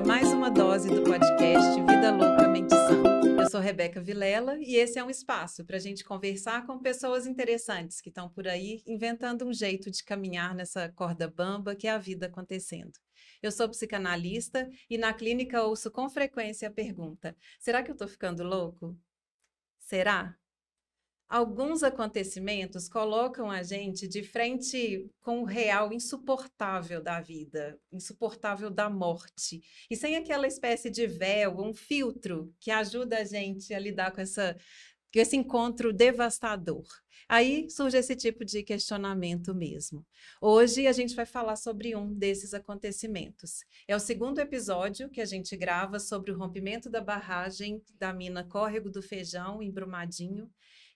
mais uma dose do podcast Vida Louca, Mente Sã. Eu sou Rebeca Vilela e esse é um espaço para a gente conversar com pessoas interessantes que estão por aí inventando um jeito de caminhar nessa corda bamba que é a vida acontecendo. Eu sou psicanalista e na clínica ouço com frequência a pergunta: será que eu estou ficando louco? Será? Alguns acontecimentos colocam a gente de frente com o real insuportável da vida, insuportável da morte, e sem aquela espécie de véu, um filtro que ajuda a gente a lidar com esse encontro devastador. Aí surge esse tipo de questionamento mesmo. Hoje a gente vai falar sobre um desses acontecimentos. É o segundo episódio que a gente grava sobre o rompimento da barragem da mina Córrego do Feijão, em Brumadinho,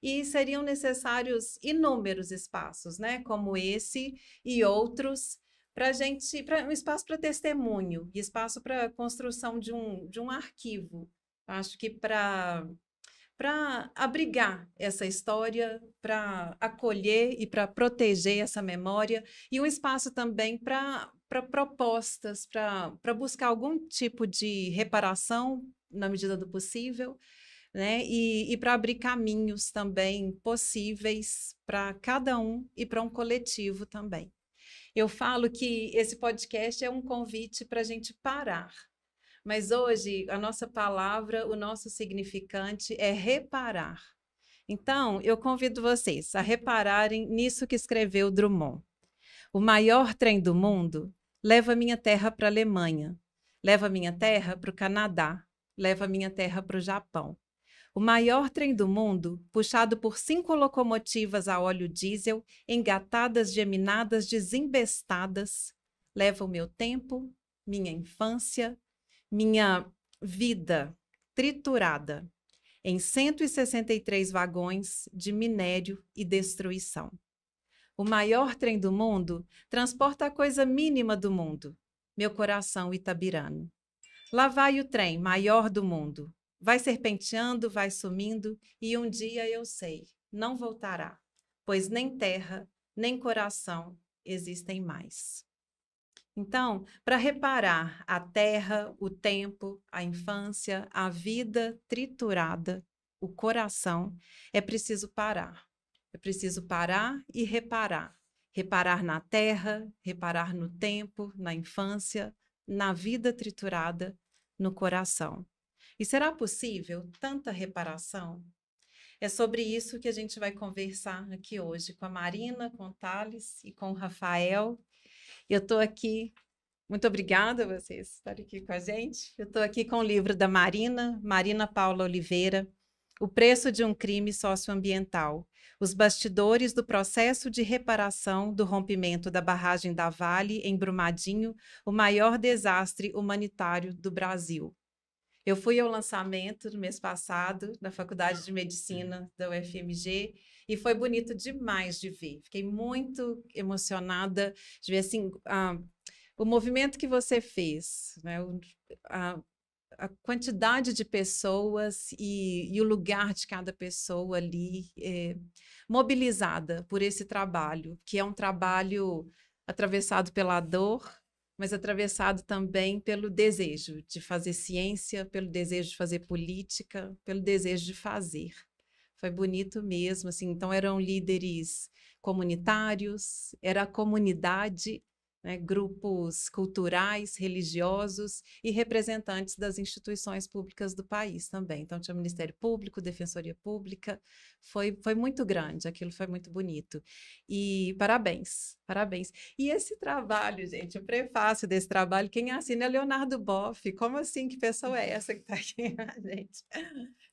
e seriam necessários inúmeros espaços, né, como esse e outros, para um espaço para testemunho e espaço para construção de um arquivo. Acho que para abrigar essa história, para acolher e para proteger essa memória, e um espaço também para propostas, para buscar algum tipo de reparação na medida do possível, né? E para abrir caminhos também possíveis para cada um e para um coletivo também. Eu falo que esse podcast é um convite para a gente parar. Mas hoje a nossa palavra, o nosso significante é reparar. Então, eu convido vocês a repararem nisso que escreveu Drummond. O maior trem do mundo leva minha terra para a Alemanha, leva minha terra para o Canadá, leva minha terra para o Japão. O maior trem do mundo, puxado por 5 locomotivas a óleo diesel, engatadas, geminadas, desembestadas, leva o meu tempo, minha infância, minha vida triturada em 163 vagões de minério e destruição. O maior trem do mundo transporta a coisa mínima do mundo, meu coração itabirano. Lá vai o trem maior do mundo. Vai serpenteando, vai sumindo, e um dia eu sei, não voltará, pois nem terra, nem coração existem mais. Então, para reparar a terra, o tempo, a infância, a vida triturada, o coração, é preciso parar. É preciso parar e reparar. Reparar na terra, reparar no tempo, na infância, na vida triturada, no coração. E será possível tanta reparação? É sobre isso que a gente vai conversar aqui hoje com a Marina, com o Thales e com o Rafael. Eu estou aqui, muito obrigada a vocês estarem aqui com a gente. Eu estou aqui com o livro da Marina Paula Oliveira, O Preço de um Crime Socioambiental, os bastidores do processo de reparação do rompimento da barragem da Vale em Brumadinho, o maior desastre humanitário do Brasil. Eu fui ao lançamento no mês passado, na Faculdade de Medicina da UFMG, e foi bonito demais de ver. Fiquei muito emocionada de ver assim, o movimento que você fez, né? A quantidade de pessoas e o lugar de cada pessoa ali mobilizada por esse trabalho, que é um trabalho atravessado pela dor, mas atravessado também pelo desejo de fazer ciência, pelo desejo de fazer política, pelo desejo de fazer. Foi bonito mesmo, assim. Então eram líderes comunitários, era a comunidade, né, grupos culturais, religiosos e representantes das instituições públicas do país também. Então, tinha Ministério Público, Defensoria Pública, foi muito grande, aquilo foi muito bonito. E parabéns, parabéns. E esse trabalho, gente, o prefácio desse trabalho, quem assina é Leonardo Boff. Como assim? Que pessoa é essa que está aqui, gente?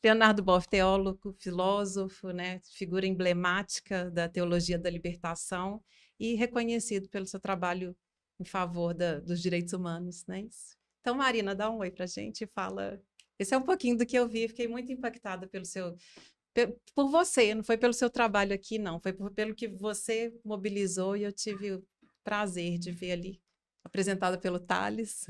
Leonardo Boff, teólogo, filósofo, né, figura emblemática da teologia da libertação, e reconhecido pelo seu trabalho em favor dos direitos humanos, né? Então, Marina, dá um oi para a gente e fala. Esse é um pouquinho do que eu vi, fiquei muito impactada por você, não foi pelo seu trabalho aqui, não, foi pelo que você mobilizou e eu tive o prazer de ver ali, apresentada pelo Thales.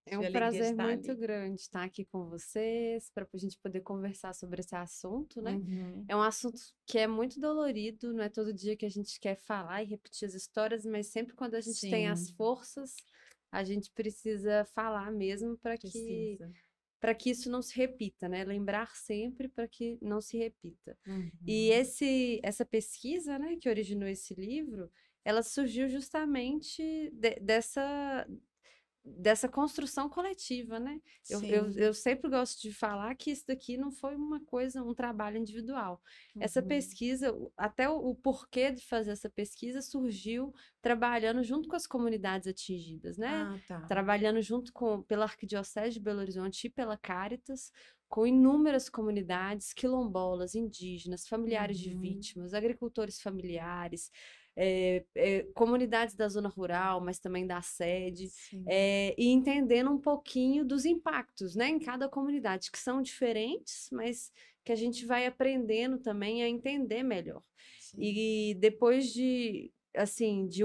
É um prazer muito grande estar aqui com vocês, para a gente poder conversar sobre esse assunto, né? Uhum. É um assunto que é muito dolorido, não é todo dia que a gente quer falar e repetir as histórias, mas sempre quando a gente tem as forças, a gente precisa falar mesmo para que isso não se repita, né? Lembrar sempre para que não se repita. E essa pesquisa, né, que originou esse livro, ela surgiu justamente dessa construção coletiva, né? Eu sempre gosto de falar que isso daqui não foi um trabalho individual. Essa pesquisa, até o porquê de fazer essa pesquisa surgiu trabalhando junto com as comunidades atingidas, né? Trabalhando junto pela Arquidiocese de Belo Horizonte e pela Caritas, com inúmeras comunidades quilombolas, indígenas, familiares de vítimas, agricultores familiares, comunidades da zona rural, mas também da sede, e entendendo um pouquinho dos impactos, né, em cada comunidade, que são diferentes, mas que a gente vai aprendendo também a entender melhor. Sim. E depois de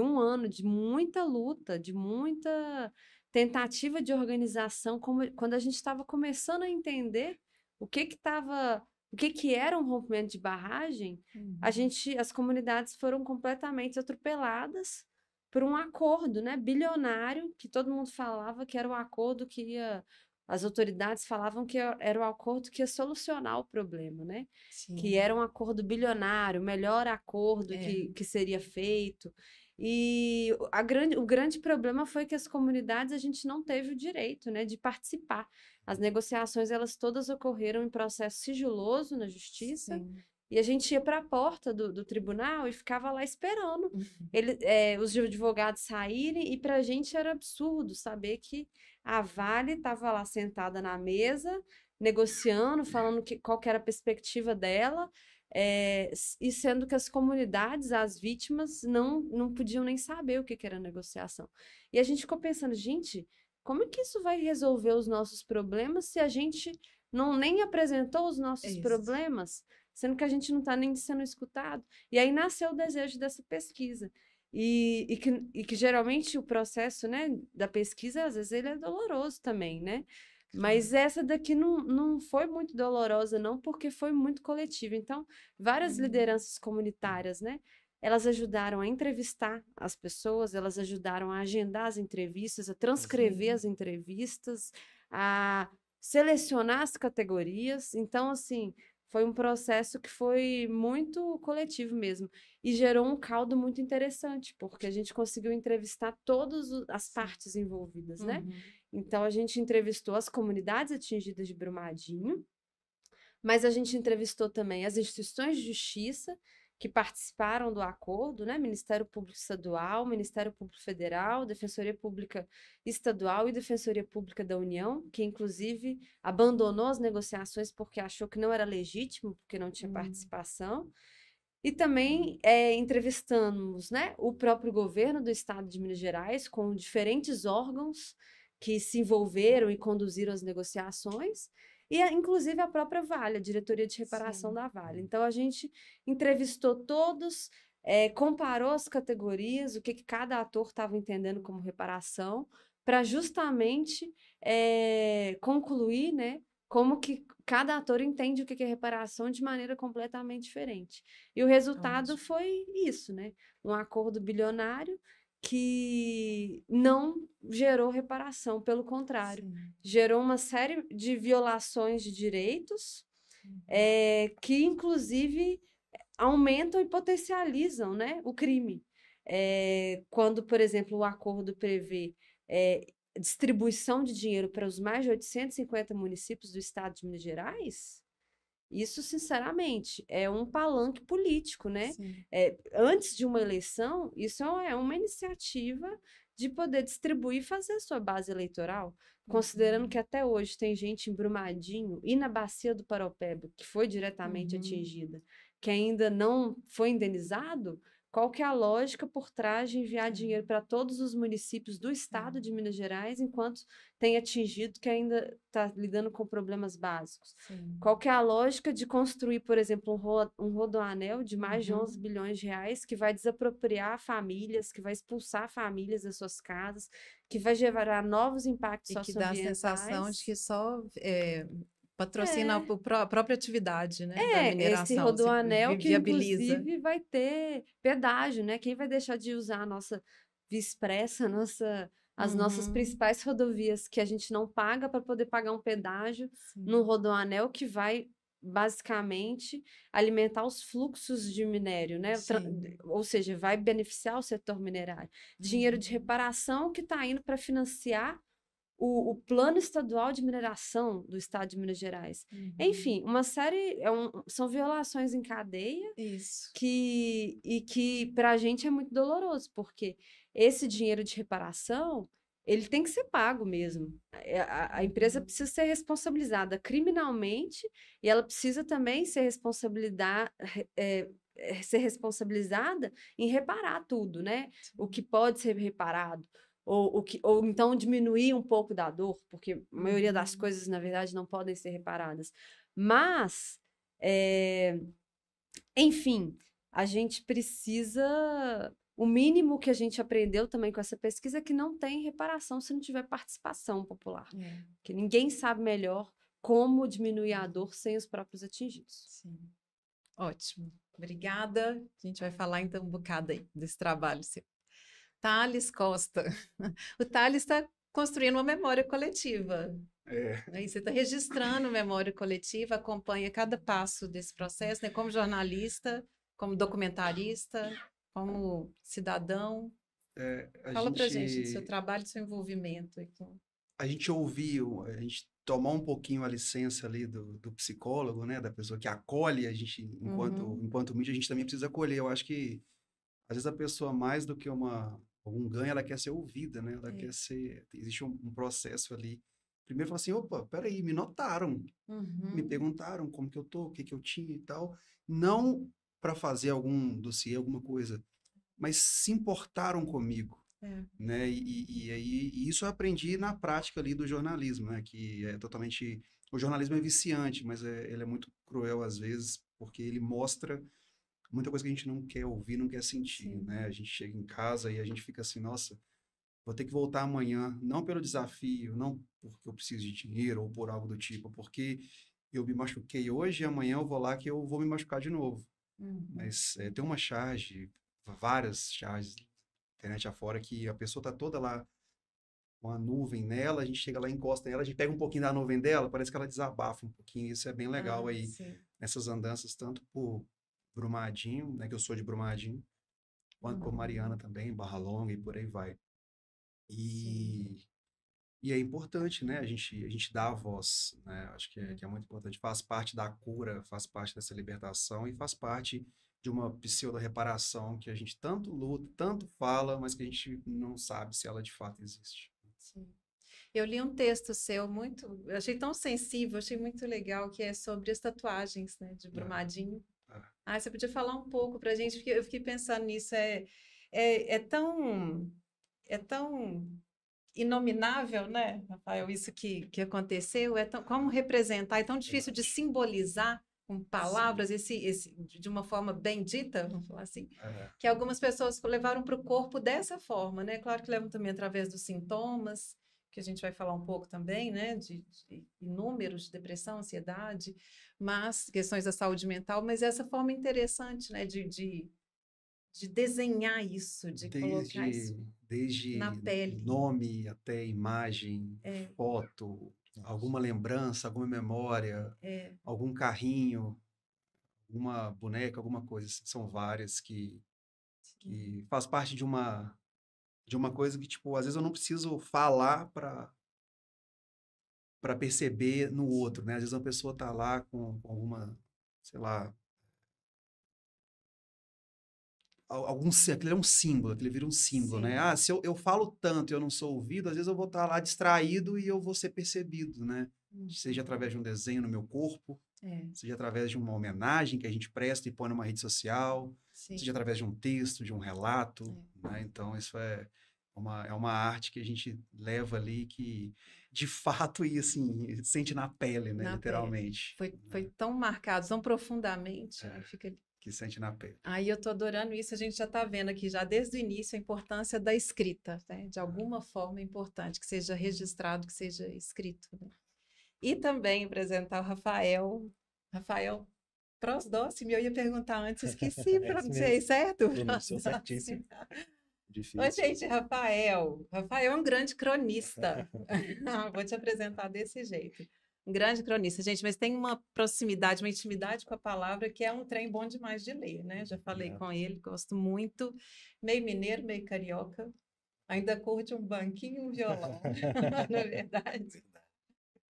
um ano de muita luta, de muita tentativa de organização, quando a gente estava começando a entender o que era um rompimento de barragem, as comunidades foram completamente atropeladas por um acordo, né, bilionário, que todo mundo falava que era um acordo as autoridades falavam que era um acordo que ia solucionar o problema, né? Sim. Que era um acordo bilionário, o melhor acordo que seria feito. E o grande problema foi que as comunidades, a gente não teve o direito, né, de participar. As negociações, elas todas ocorreram em processo sigiloso na justiça. Sim. E a gente ia para a porta do tribunal e ficava lá esperando os advogados saírem. E para a gente era absurdo saber que a Vale estava lá sentada na mesa, negociando, falando qual que era a perspectiva dela, e sendo que as comunidades, as vítimas, não podiam nem saber o que era negociação. E a gente ficou pensando, gente, como é que isso vai resolver os nossos problemas se a gente nem apresentou os nossos problemas, sendo que a gente não está nem sendo escutado? E aí nasceu o desejo dessa pesquisa. E que geralmente o processo, né, da pesquisa, às vezes, ele é doloroso também, né? Mas essa daqui não foi muito dolorosa, não, porque foi muito coletiva. Então, várias lideranças comunitárias, né? Elas ajudaram a entrevistar as pessoas, elas ajudaram a agendar as entrevistas, a transcrever as entrevistas, a selecionar as categorias. Então, assim, foi um processo que foi muito coletivo mesmo. E gerou um caldo muito interessante, porque a gente conseguiu entrevistar todas as partes envolvidas, né? Então, a gente entrevistou as comunidades atingidas de Brumadinho, mas a gente entrevistou também as instituições de justiça que participaram do acordo, né? Ministério Público Estadual, Ministério Público Federal, Defensoria Pública Estadual e Defensoria Pública da União, que inclusive abandonou as negociações porque achou que não era legítimo, porque não tinha participação. E também entrevistamos, né, o próprio governo do estado de Minas Gerais, com diferentes órgãos que se envolveram e conduziram as negociações, e inclusive a própria Vale, a Diretoria de Reparação da Vale. Então, a gente entrevistou todos, comparou as categorias, o que cada ator estava entendendo como reparação, para justamente concluir, né, como que cada ator entende o que é reparação de maneira completamente diferente. E o resultado foi isso, né? Um acordo bilionário que não gerou reparação, pelo contrário, gerou uma série de violações de direitos, que, inclusive, aumentam e potencializam, né, o crime. Quando, por exemplo, o acordo prevê distribuição de dinheiro para os mais de 850 municípios do estado de Minas Gerais, isso, sinceramente, é um palanque político, né? Antes de uma eleição, isso é uma iniciativa de poder distribuir e fazer a sua base eleitoral, considerando que até hoje tem gente em Brumadinho e na Bacia do Paraopeba, que foi diretamente atingida, que ainda não foi indenizado. Qual que é a lógica por trás de enviar dinheiro para todos os municípios do estado de Minas Gerais, enquanto tem atingido que ainda está lidando com problemas básicos? Qual que é a lógica de construir, por exemplo, um rodoanel de mais de 11 bilhões de reais, que vai desapropriar famílias, que vai expulsar famílias das suas casas, que vai gerar novos impactos socioambientais? E que dá a sensação de que só patrocina a própria atividade, né, da mineração. Esse rodoanel que, inclusive, vai ter pedágio, né? Quem vai deixar de usar a nossa Via Expressa, a nossa as nossas principais rodovias que a gente não paga para poder pagar um pedágio no Rodoanel que vai basicamente alimentar os fluxos de minério, né? Ou seja, vai beneficiar o setor minerário. Dinheiro de reparação que está indo para financiar o plano estadual de mineração do estado de Minas Gerais. Enfim, uma série, são violações em cadeia que para a gente é muito doloroso, porque esse dinheiro de reparação, ele tem que ser pago mesmo. A empresa precisa ser responsabilizada criminalmente e ela precisa também ser responsabilizada em reparar tudo, né? O que pode ser reparado. Ou então diminuir um pouco da dor, porque a maioria das coisas, na verdade, não podem ser reparadas. Mas, enfim, a gente precisa... O mínimo que a gente aprendeu também com essa pesquisa é que não tem reparação se não tiver participação popular. Que ninguém sabe melhor como diminuir a dor sem os próprios atingidos. Sim. Ótimo. Obrigada. A gente vai falar então um bocado aí desse trabalho seu. Thales Costa. O Thales está construindo uma memória coletiva. Aí você está registrando memória coletiva, acompanha cada passo desse processo, né? Como jornalista, como documentarista, como cidadão. Fala para a gente do seu trabalho, do seu envolvimento. A gente ouviu, a gente tomou um pouquinho a licença ali do psicólogo, né? Da pessoa que acolhe a gente enquanto mídia, a gente também precisa acolher. Eu acho que às vezes a pessoa, mais do que algum ganho, ela quer ser ouvida, né? Ela quer ser... Existe um processo ali. Primeiro fala assim, opa, peraí, me notaram. Me perguntaram como que eu tô, o que que eu tinha e tal. Não para fazer algum dossiê, alguma coisa, mas se importaram comigo. Né? E isso eu aprendi na prática ali do jornalismo, né? Que é totalmente... O jornalismo é viciante, mas ele é muito cruel às vezes, porque ele mostra muita coisa que a gente não quer ouvir, não quer sentir, né? A gente chega em casa e a gente fica assim, nossa, vou ter que voltar amanhã, não pelo desafio, não porque eu preciso de dinheiro ou por algo do tipo, porque eu me machuquei hoje e amanhã eu vou lá que eu vou me machucar de novo. Mas tem uma charge, várias charges na internet afora, que a pessoa tá toda lá com a nuvem nela, a gente chega lá, encosta nela, a gente pega um pouquinho da nuvem dela, parece que ela desabafa um pouquinho, isso é bem legal aí, nessas andanças, tanto por Brumadinho, né, que eu sou de Brumadinho, quanto por Mariana também, Barra Longa e por aí vai. E é importante, né, a gente dá a voz, né, acho que é muito importante, faz parte da cura, faz parte dessa libertação e faz parte de uma pseudo-reparação que a gente tanto luta, tanto fala, mas que a gente não sabe se ela de fato existe. Sim. Eu li um texto seu eu achei tão sensível, achei muito legal, que é sobre as tatuagens, né, de Brumadinho. Você podia falar um pouco para a gente, porque eu fiquei pensando nisso, é tão inominável, né, Rafael, isso que aconteceu, como representar, é tão difícil de simbolizar com palavras, de uma forma bem dita, vamos falar assim, que algumas pessoas levaram para o corpo dessa forma, né, claro que levam também através dos sintomas, que a gente vai falar um pouco também, né, de inúmeros, de depressão, ansiedade, mas questões da saúde mental, mas essa forma interessante, né, de desenhar isso, de colocar isso na pele. Nome até imagem, foto, alguma lembrança, alguma memória, algum carrinho, alguma boneca, alguma coisa. São várias que faz parte de uma coisa que, tipo, às vezes eu não preciso falar para perceber no outro, né? Às vezes uma pessoa tá lá com alguma, sei lá, aquele é um símbolo, aquele vira um símbolo, né? Se eu falo tanto e eu não sou ouvido, às vezes eu vou estar lá distraído e eu vou ser percebido, né? Seja através de um desenho no meu corpo, seja através de uma homenagem que a gente presta e põe numa rede social, seja através de um texto, de um relato, né? Então, isso é uma arte que a gente leva ali que, de fato, e assim, sente na pele, né? Literalmente. Foi tão marcado, tão profundamente, fica... que sente na pele. Aí eu tô adorando isso, a gente já está vendo aqui já desde o início a importância da escrita, né? De alguma forma é importante que seja registrado, que seja escrito, né? E também apresentar o Rafael Prosdóximo, eu ia perguntar antes, esqueci, pronunciei certo? Pronunciou certíssimo. difícil. Oi, gente, Rafael. Rafael é um grande cronista. Vou te apresentar desse jeito. Um grande cronista, gente, mas tem uma proximidade, uma intimidade com a palavra que é um trem bom demais de ler, né? Já falei com ele, gosto muito. Meio mineiro, meio carioca. Ainda curte um banquinho e um violão, não é verdade?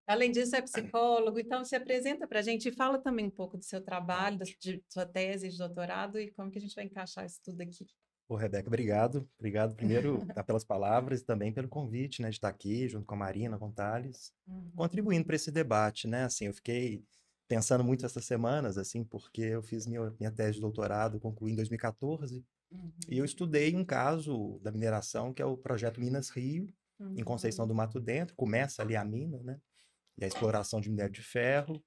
Além disso, é psicólogo, então se apresenta para a gente e fala também um pouco do seu trabalho, de sua tese de doutorado e como que a gente vai encaixar isso tudo aqui. Ô, Rebeca, obrigado. Obrigado primeiro pelas palavras e também pelo convite, né, de estar aqui junto com a Marina, com o Thales, contribuindo para esse debate, né? Assim, eu fiquei pensando muito essas semanas, assim, porque eu fiz minha tese de doutorado, concluí em 2014, e eu estudei um caso da mineração, que é o projeto Minas Rio, em Conceição do Mato Dentro. Começa ali a mina, né? E a exploração de minério de ferro.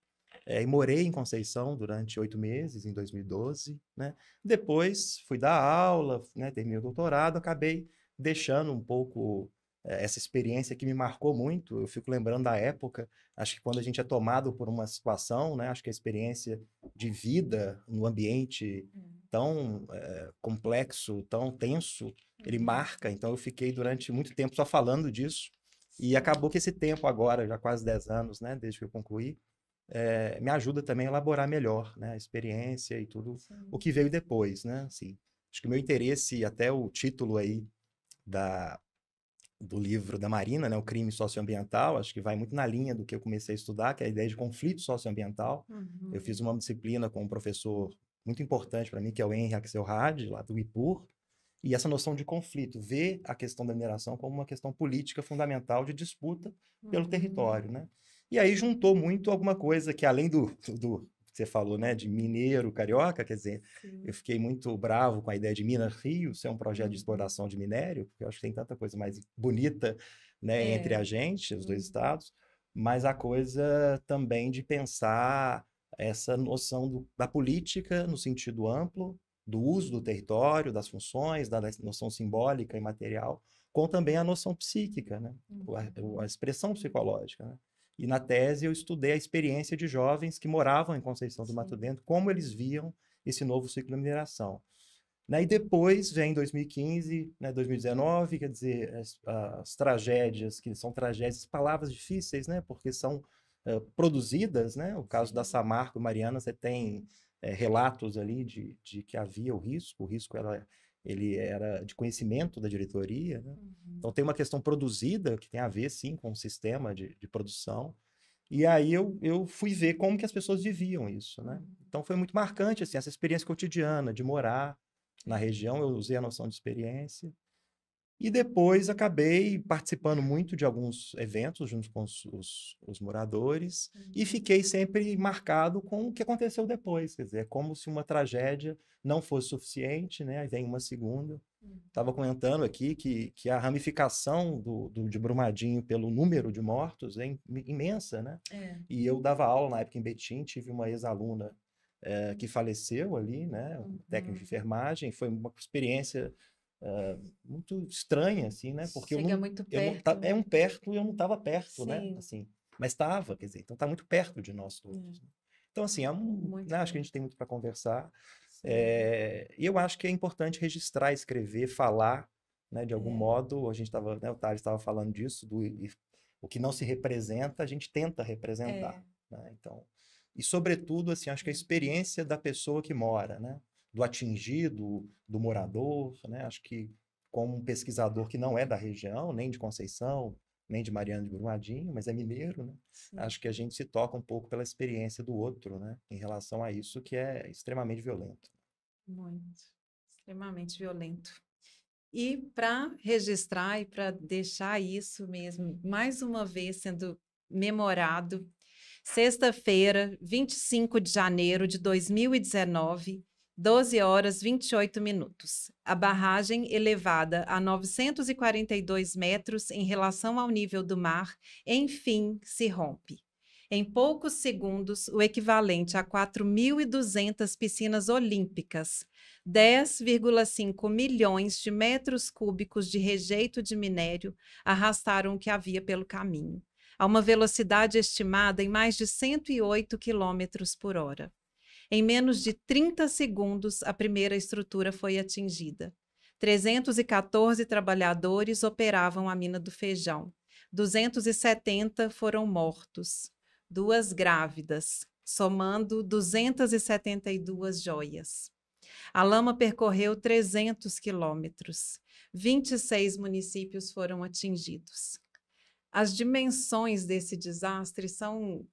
E morei em Conceição durante 8 meses, em 2012, né? Depois fui dar aula, né? Terminei o doutorado, acabei deixando um pouco essa experiência que me marcou muito. Eu fico lembrando da época, acho que quando a gente é tomado por uma situação, né? Acho que a experiência de vida no ambiente tão complexo, tão tenso, ele marca. Então eu fiquei durante muito tempo só falando disso. E acabou que esse tempo agora, já quase 10 anos, né? Desde que eu concluí, me ajuda também a elaborar melhor, né, a experiência e tudo o que veio depois, né, assim. Acho que o meu interesse, até o título aí do livro da Marina, né, o crime socioambiental, acho que vai muito na linha do que eu comecei a estudar, que é a ideia de conflito socioambiental. Eu fiz uma disciplina com um professor muito importante para mim, que é o Henry Axelrad, lá do IPUR, e essa noção de conflito, ver a questão da mineração como uma questão política fundamental de disputa pelo território, né? E aí juntou muito alguma coisa que, além do que você falou, né, de mineiro, carioca, quer dizer, eu fiquei muito bravo com a ideia de Minas Rio ser um projeto de exploração de minério, porque eu acho que tem tanta coisa mais bonita, né, entre a gente, os dois estados, mas a coisa também de pensar essa noção da política no sentido amplo, do uso do território, das funções, da noção simbólica e material, com também a noção psíquica, né, a expressão psicológica, né? E na tese eu estudei a experiência de jovens que moravam em Conceição do Mato Dentro, como eles viam esse novo ciclo de mineração. E depois vem 2015, né, 2019, quer dizer, as tragédias, que são tragédias, palavras difíceis, né, porque são produzidas, né, o caso da Samarco e Mariana, você tem relatos ali de que havia o risco ele era de conhecimento da diretoria, né? Então tem uma questão produzida que tem a ver, sim, com o sistema de produção. E aí eu fui ver como que as pessoas viviam isso, né? Então foi muito marcante, assim, essa experiência cotidiana de morar na região. Eu usei a noção de experiência. E depois acabei participando muito de alguns eventos junto com os moradores e fiquei sempre marcado com o que aconteceu depois. Quer dizer, é como se uma tragédia não fosse suficiente, né? Aí vem uma segunda. Estava comentando aqui que a ramificação de Brumadinho pelo número de mortos é imensa, né? E eu dava aula na época em Betim, tive uma ex-aluna que faleceu ali, né? Técnica de enfermagem. Foi uma experiência muito estranha, assim, né? Porque chega muito perto. É um perto e eu não estava perto, né? Assim, mas estava, quer dizer, então está muito perto de nós todos. Né? Então, assim, né? Acho que a gente tem muito para conversar. E eu acho que é importante registrar, escrever, falar, né? De algum modo, a gente estava, né? O Thales estava falando disso, o que não se representa, a gente tenta representar, né? Então, e sobretudo, assim, acho que a experiência da pessoa que mora, né? Do atingido, do morador, né? Acho que como um pesquisador que não é da região, nem de Conceição, nem de Mariana de Brumadinho, mas é mineiro, né? Acho que a gente se toca um pouco pela experiência do outro, né? Em relação a isso que é extremamente violento. Muito, extremamente violento. E para registrar e para deixar isso mesmo, mais uma vez sendo memorado, sexta-feira, 25 de janeiro de 2019, 12 horas 28 minutos. A barragem, elevada a 942 metros em relação ao nível do mar, enfim se rompe. Em poucos segundos, o equivalente a 4.200 piscinas olímpicas, 10,5 milhões de metros cúbicos de rejeito de minério arrastaram o que havia pelo caminho, a uma velocidade estimada em mais de 108 quilômetros por hora. Em menos de 30 segundos, a primeira estrutura foi atingida. 314 trabalhadores operavam a mina do Feijão. 270 foram mortos, 2 grávidas, somando 272 joias. A lama percorreu 300 quilômetros. 26 municípios foram atingidos. As dimensões desse desastre são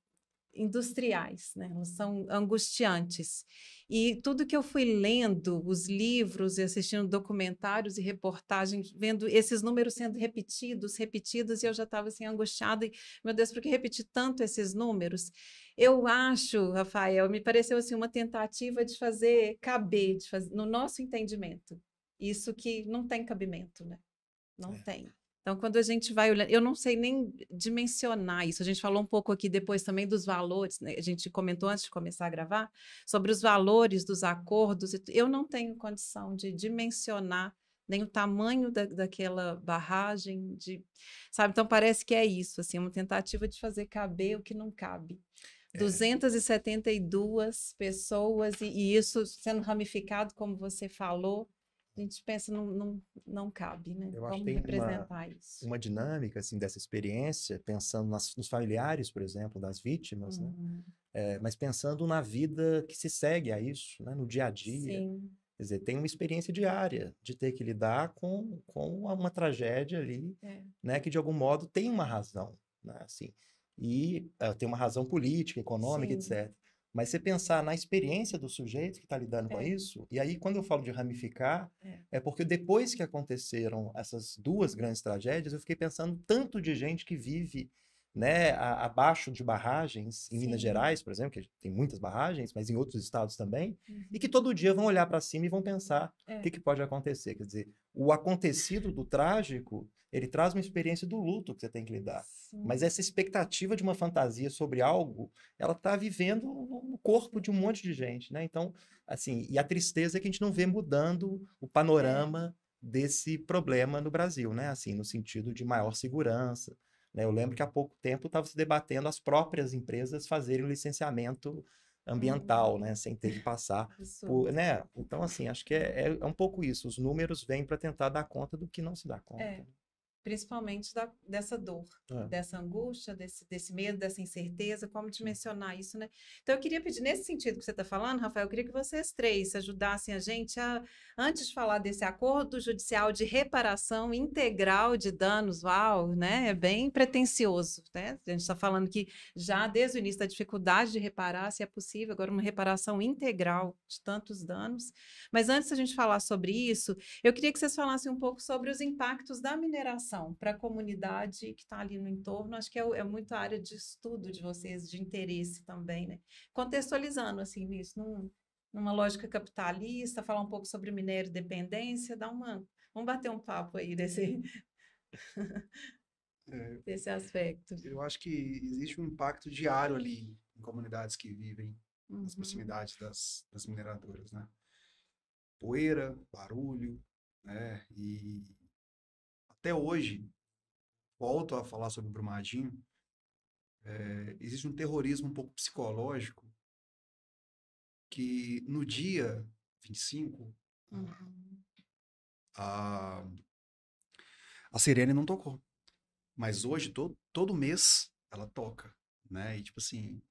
industriais, né? Elas são angustiantes. E tudo que eu fui lendo, os livros e assistindo documentários e reportagens, vendo esses números sendo repetidos, e eu já estava assim angustiada, e, meu Deus, por que repetir tanto esses números? Eu acho, Rafael, me pareceu assim uma tentativa de fazer caber, no nosso entendimento, isso que não tem cabimento, né? Não tem. Então, quando a gente vai olhando, eu não sei nem dimensionar isso. A gente falou um pouco aqui depois também dos valores, né? A gente comentou antes de começar a gravar sobre os valores dos acordos. Eu não tenho condição de dimensionar nem o tamanho daquela barragem, sabe? Então, parece que é isso, assim, uma tentativa de fazer caber o que não cabe. 272 pessoas, e isso sendo ramificado, como você falou, a gente pensa, não cabe, né? Eu acho Como que tem representar isso? Uma dinâmica assim, dessa experiência, pensando nos familiares, por exemplo, das vítimas, né? Mas pensando na vida que se segue a isso, né? No dia a dia. Sim. Quer dizer, tem uma experiência diária de ter que lidar com uma tragédia ali, né? Que de algum modo tem uma razão, né? Assim, e tem uma razão política, econômica, etc. Mas você pensar na experiência do sujeito que está lidando com isso, e aí quando eu falo de ramificar, é porque depois que aconteceram essas 2 grandes tragédias, eu fiquei pensando tanto de gente que vive, né, abaixo de barragens, em Minas Gerais, por exemplo, que tem muitas barragens, mas em outros estados também, e que todo dia vão olhar para cima e vão pensar o que pode acontecer. Quer dizer, o acontecido do trágico, ele traz uma experiência do luto que você tem que lidar. Mas essa expectativa de uma fantasia sobre algo, ela está vivendo no corpo de um monte de gente, né? Então, assim, e a tristeza é que a gente não vê mudando o panorama desse problema no Brasil, né? Assim, no sentido de maior segurança, né? Eu lembro que há pouco tempo estava se debatendo as próprias empresas fazerem o licenciamento ambiental, né? Sem ter que passar por, né? Então, assim, acho que é um pouco isso. Os números vêm para tentar dar conta do que não se dá conta. Principalmente dessa dor, dessa angústia, desse medo, dessa incerteza, como dimensionar isso, né? Então, eu queria pedir, nesse sentido que você está falando, Rafael, eu queria que vocês 3 ajudassem a gente antes de falar desse acordo judicial de reparação integral de danos, né? É bem pretensioso, né? A gente está falando que já desde o início da dificuldade de reparar, se é possível, agora uma reparação integral de tantos danos. Mas antes de a gente falar sobre isso, eu queria que vocês falassem um pouco sobre os impactos da mineração para a comunidade que está ali no entorno. Acho que é muito a área de estudo de vocês, de interesse também, né? Contextualizando, assim, nisso, numa lógica capitalista, falar um pouco sobre minério e dependência, vamos bater um papo aí desse aspecto. Eu acho que existe um impacto diário ali em comunidades que vivem nas proximidades das mineradoras, né? Poeira, barulho, né? E até hoje, volto a falar sobre Brumadinho, existe um terrorismo um pouco psicológico que no dia 25, a sirene não tocou. Mas hoje, todo mês, ela toca, né? E tipo assim...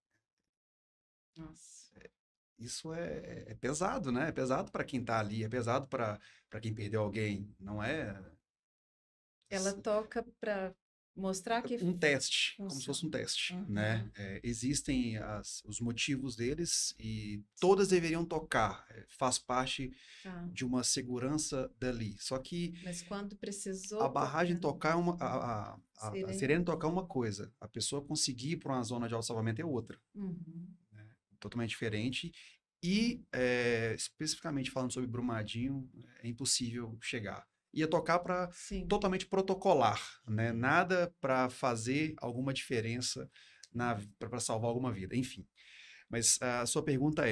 Isso é pesado, né? É pesado para quem tá ali, é pesado para quem perdeu alguém, não é... Ela toca para mostrar que... Um teste, como se fosse um teste, né? Existem os motivos deles e todas deveriam tocar, faz parte de uma segurança dali. Só que... Mas quando precisou... A barragem tocar a sirene tocar é uma coisa, a pessoa conseguir ir para uma zona de autossalvamento é outra. Né? Totalmente diferente. E, especificamente falando sobre Brumadinho, é impossível chegar. Ia tocar para totalmente protocolar, né? Nada para fazer alguma diferença, para salvar alguma vida, enfim. Mas a sua pergunta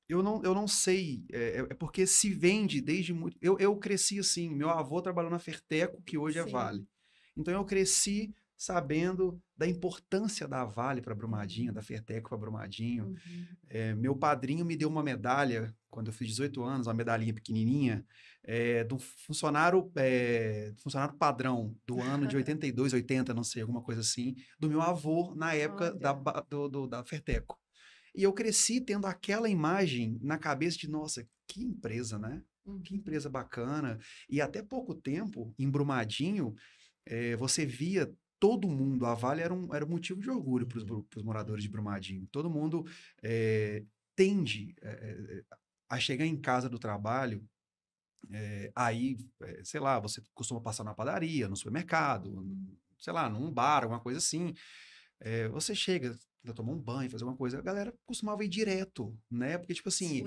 eu não sei, porque se vende desde muito... Eu cresci assim, meu avô trabalhou na Ferteco, que hoje é Vale. Então eu cresci sabendo da importância da Vale para Brumadinho, da Ferteco para Brumadinho. Meu padrinho me deu uma medalha, quando eu fiz 18 anos, uma medalhinha pequenininha, do funcionário padrão do ano de 82, 80, não sei, alguma coisa assim, do meu avô na época da Ferteco. E eu cresci tendo aquela imagem na cabeça de, nossa, que empresa, né? Que empresa bacana. E até pouco tempo, em Brumadinho, você via todo mundo, a Vale era um motivo de orgulho para os moradores de Brumadinho. Todo mundo tende a chegar em casa do trabalho, aí, sei lá, você costuma passar na padaria, no supermercado, sei lá, num bar, alguma coisa assim. Você chega, tomar um banho, fazer alguma coisa, a galera costumava ir direto, né? Porque, tipo assim,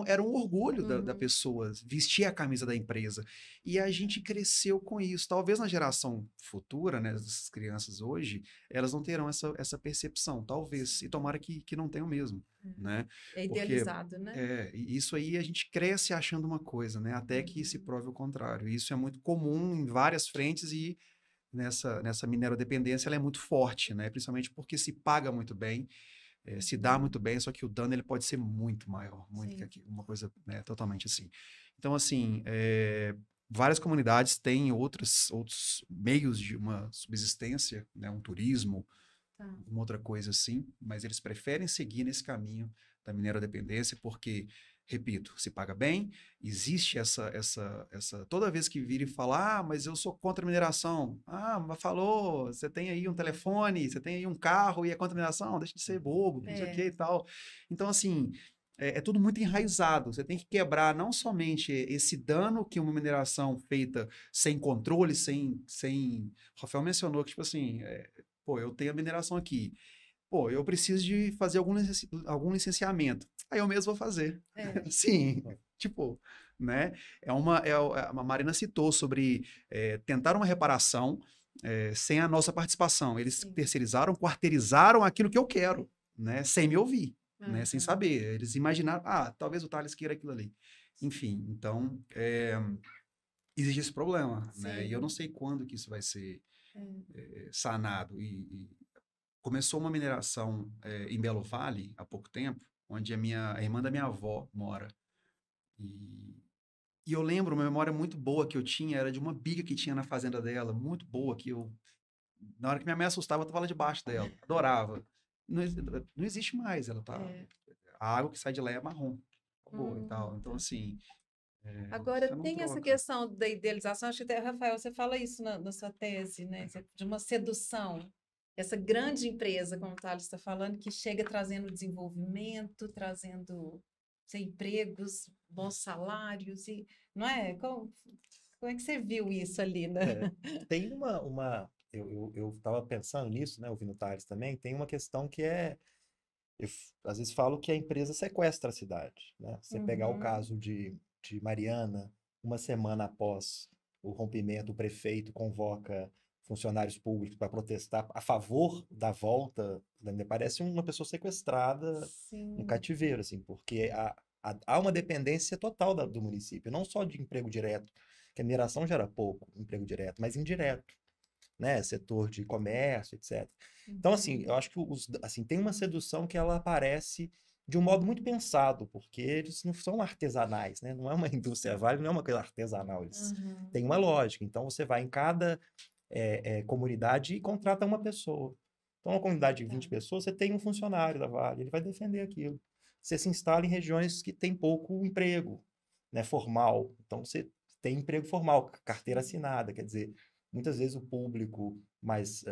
era um orgulho da pessoa vestir a camisa da empresa. E a gente cresceu com isso. Talvez na geração futura, né, dessas crianças hoje, elas não terão essa percepção, talvez. E tomara que não tenham mesmo, né? É idealizado, né? Isso aí a gente cresce achando uma coisa, né? Até que se prove o contrário. E isso é muito comum em várias frentes e nessa minerodependência ela é muito forte, né? Principalmente porque se paga muito bem, se dá muito bem, só que o dano ele pode ser muito maior, muito que uma coisa, né, totalmente assim. Então, assim, várias comunidades têm outros meios de uma subsistência, né? Um turismo, uma outra coisa assim, mas eles preferem seguir nesse caminho da minerodependência porque, repito, se paga bem, existe essa toda vez que vira e fala, mas eu sou contra a mineração. Mas falou, você tem aí um telefone, você tem aí um carro e é contra a mineração, deixa de ser bobo, não sei o que e tal. Então, assim, é tudo muito enraizado. Você tem que quebrar não somente esse dano que uma mineração feita sem controle, sem... Rafael mencionou que, tipo assim, eu tenho a mineração aqui. Eu preciso de fazer algum licenciamento. Aí eu mesmo vou fazer. Sim, tipo, né? A Marina citou sobre tentar uma reparação sem a nossa participação. Eles terceirizaram, quarteirizaram aquilo que eu quero, né? Sem me ouvir, né? Sem saber. Eles imaginaram, talvez o Thales queira aquilo ali. Enfim, então, existe esse problema, né? E eu não sei quando que isso vai ser sanado. Começou uma mineração em Belo Vale, há pouco tempo, onde a irmã da minha avó mora. E eu lembro, uma memória muito boa que eu tinha, era de uma biga que tinha na fazenda dela, muito boa, que na hora que minha mãe assustava, eu estava lá debaixo dela, adorava. Não existe mais, ela tá... A água que sai de lá é marrom, boa e tal. Então, assim... Agora, tem essa questão da idealização, acho que até, Rafael, você fala isso na sua tese, né? De uma sedução. Essa grande empresa, como o Thales está falando, que chega trazendo desenvolvimento, trazendo empregos, bons salários, não é? Como é que você viu isso ali, né? Tem eu estava pensando nisso, né, ouvindo o Thales também, tem uma questão que eu às vezes falo que a empresa sequestra a cidade, né? Você pegar o caso de Mariana, uma semana após o rompimento, o prefeito convoca funcionários públicos para protestar a favor da volta, me parece uma pessoa sequestrada no cativeiro, assim, porque há uma dependência total do município, não só de emprego direto, que a mineração gera pouco emprego direto, mas indireto, né, setor de comércio, etc. Então, assim, eu acho que assim, tem uma sedução que ela aparece de um modo muito pensado, porque eles não são artesanais, né? Não é uma indústria, Vale não é uma coisa artesanal, eles têm uma lógica. Então, você vai em cada comunidade e contrata uma pessoa. Então, uma comunidade de 20 pessoas, você tem um funcionário da Vale, ele vai defender aquilo. Você se instala em regiões que tem pouco emprego, né, formal. Então, você tem emprego formal, carteira assinada, quer dizer, muitas vezes o público mais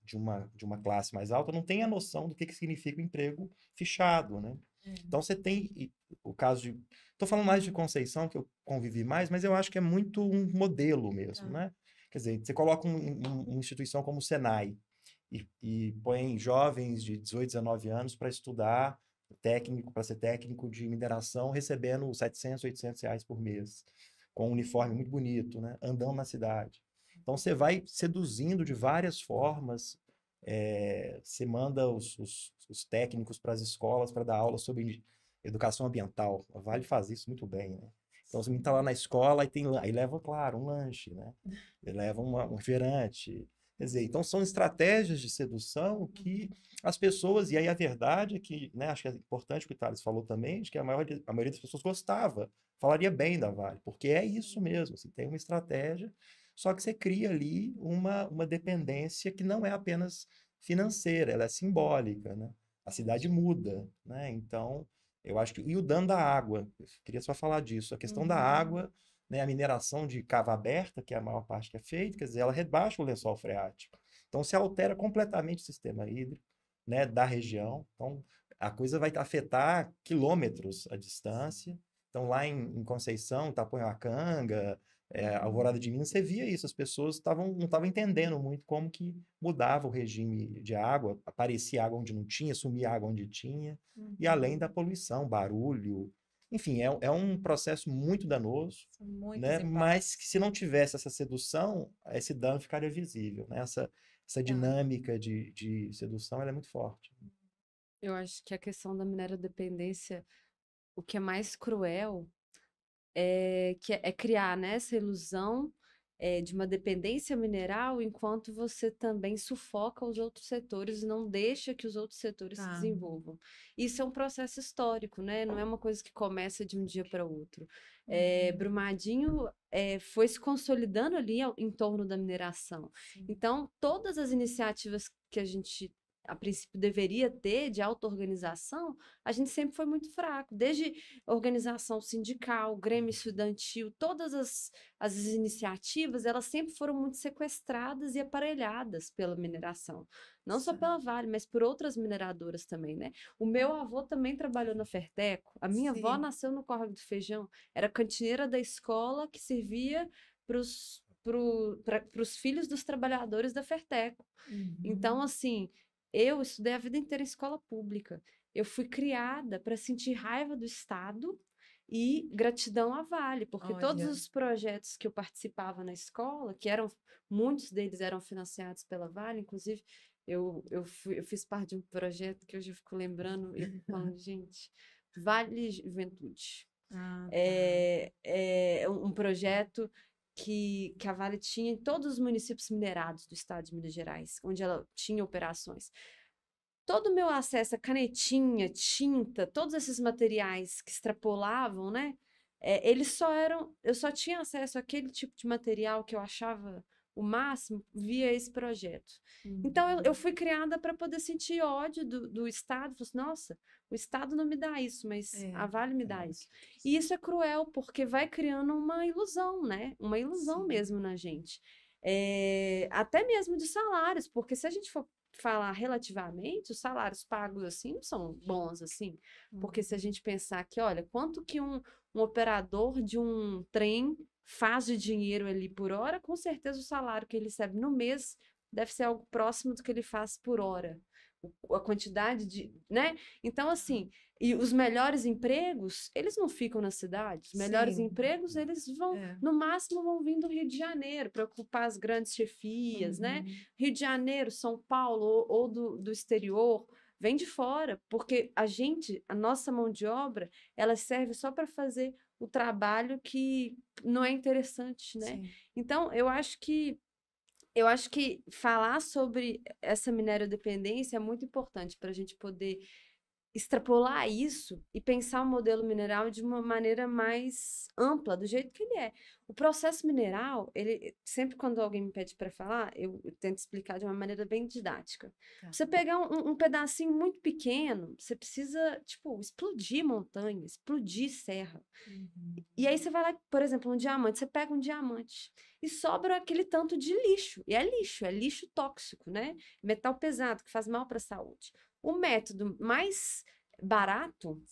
de uma classe mais alta não tem a noção do que significa o emprego fichado, né? Então, você tem o caso de... Estou falando mais de Conceição, que eu convivi mais, mas eu acho que é muito um modelo mesmo, né? Quer dizer, você coloca uma instituição como o Senai e põe jovens de 18, 19 anos para estudar para ser técnico de mineração, recebendo 700, 800 reais por mês, com um uniforme muito bonito, né? Andando na cidade. Então, você vai seduzindo de várias formas, você manda os técnicos para as escolas para dar aula sobre educação ambiental. A Vale faz isso muito bem, né? Então, você está lá na escola e aí leva, claro, um lanche, né? Ele leva um refrigerante, Quer dizer, então são estratégias de sedução que as pessoas, e aí a verdade é que, né, acho que é importante o que o Thales falou também, de que a maioria das pessoas gostava, falaria bem da Vale, porque é isso mesmo, assim, tem uma estratégia, só que você cria ali uma dependência que não é apenas financeira, ela é simbólica, né? A cidade muda, né? Então, eu acho que... E o dano da água, eu queria só falar disso, a questão da água, né, a mineração de cava aberta, que é a maior parte que é feita, quer dizer, ela rebaixa o lençol freático. Então, se altera completamente o sistema hídrico, né, da região. Então, a coisa vai afetar quilômetros a distância. Então, lá em Conceição, Itaponhacanga, Alvorada de Minas, você via isso, as pessoas não estavam entendendo muito como que mudava o regime de água, aparecia água onde não tinha, sumia água onde tinha, e além da poluição, barulho, enfim, é um processo muito danoso, né? Mas que se não tivesse essa sedução, esse dano ficaria visível, né? Essa dinâmica de sedução, ela é muito forte. Eu acho que a questão da minerodependência, o que é mais cruel é criar, né, essa ilusão de uma dependência mineral, enquanto você também sufoca os outros setores e não deixa que os outros setores se desenvolvam. Isso é um processo histórico, né? Não é uma coisa que começa de um dia para outro. Brumadinho foi se consolidando ali em torno da mineração. Então, todas as iniciativas que a gente a princípio deveria ter de auto-organização, a gente sempre foi muito fraco. Desde organização sindical, grêmio estudantil, todas as iniciativas, elas sempre foram muito sequestradas e aparelhadas pela mineração. Não só pela Vale, mas por outras mineradoras também, né? O meu avô também trabalhou na Ferteco. A minha avó nasceu no Córrego do Feijão. Era cantineira da escola que servia para os filhos dos trabalhadores da Ferteco. Então, assim, eu estudei a vida inteira em escola pública. Eu fui criada para sentir raiva do Estado e gratidão à Vale, porque todos os projetos que eu participava na escola, muitos deles eram financiados pela Vale, inclusive eu fiz parte de um projeto que hoje eu fico lembrando e falando, gente, Vale Juventude. É um projeto que a Vale tinha em todos os municípios minerados do estado de Minas Gerais, onde ela tinha operações. Todo o meu acesso a canetinha, tinta, todos esses materiais que extrapolavam, né? Eu só tinha acesso àquele tipo de material que eu achava o máximo via esse projeto. Então, eu fui criada para poder sentir ódio do Estado. Falei assim, nossa, o Estado não me dá isso, mas a Vale me dá isso. E isso é cruel, porque vai criando uma ilusão, né? Uma ilusão mesmo na gente. Até mesmo de salários, porque se a gente for falar relativamente, os salários pagos assim não são bons assim, porque se a gente pensar que, olha, quanto que um operador de um trem faz de dinheiro ali por hora, com certeza o salário que ele recebe no mês deve ser algo próximo do que ele faz por hora. A quantidade de, né? Então, assim, e os melhores empregos, eles não ficam na cidade. Os melhores empregos, eles vão, no máximo, vão vir do Rio de Janeiro para ocupar as grandes chefias, né? Rio de Janeiro, São Paulo ou do exterior, vem de fora, porque a nossa mão de obra, ela serve só para fazer o trabalho que não é interessante, né? Então, eu acho que falar sobre essa minerodependência é muito importante para a gente poder extrapolar isso e pensar o modelo mineral de uma maneira mais ampla, do jeito que ele é. O processo mineral, ele sempre quando alguém me pede para falar, eu tento explicar de uma maneira bem didática. Você pegar um pedacinho muito pequeno, você precisa, tipo, explodir montanha, explodir serra. E aí você vai lá, por exemplo, um diamante, você pega um diamante e sobra aquele tanto de lixo. E é lixo tóxico, né? Metal pesado, que faz mal para a saúde. O método mais barato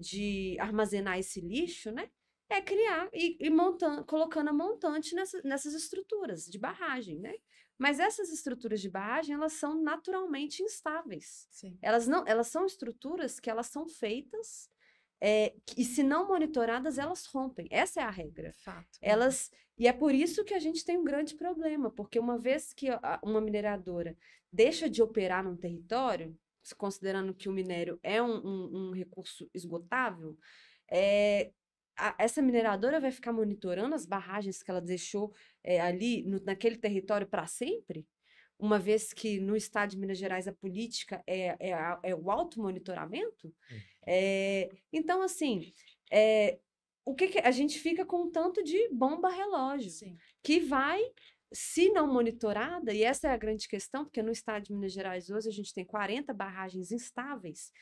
de armazenar esse lixo, né, é criar e colocando a montante nessas estruturas de barragem, né? Mas essas estruturas de barragem, elas são naturalmente instáveis. Elas são estruturas que elas são feitas e se não monitoradas, elas rompem. Essa é a regra. Fato. E é por isso que a gente tem um grande problema, porque uma vez que uma mineradora deixa de operar num território, considerando que o minério é um recurso esgotável, essa mineradora vai ficar monitorando as barragens que ela deixou ali naquele território para sempre? Uma vez que no estado de Minas Gerais a política é o automonitoramento? Então, assim, o que a gente fica com um tanto de bomba relógio, Sim. que vai, se não monitorada, e essa é a grande questão, porque no estado de Minas Gerais hoje a gente tem 40 barragens instáveis,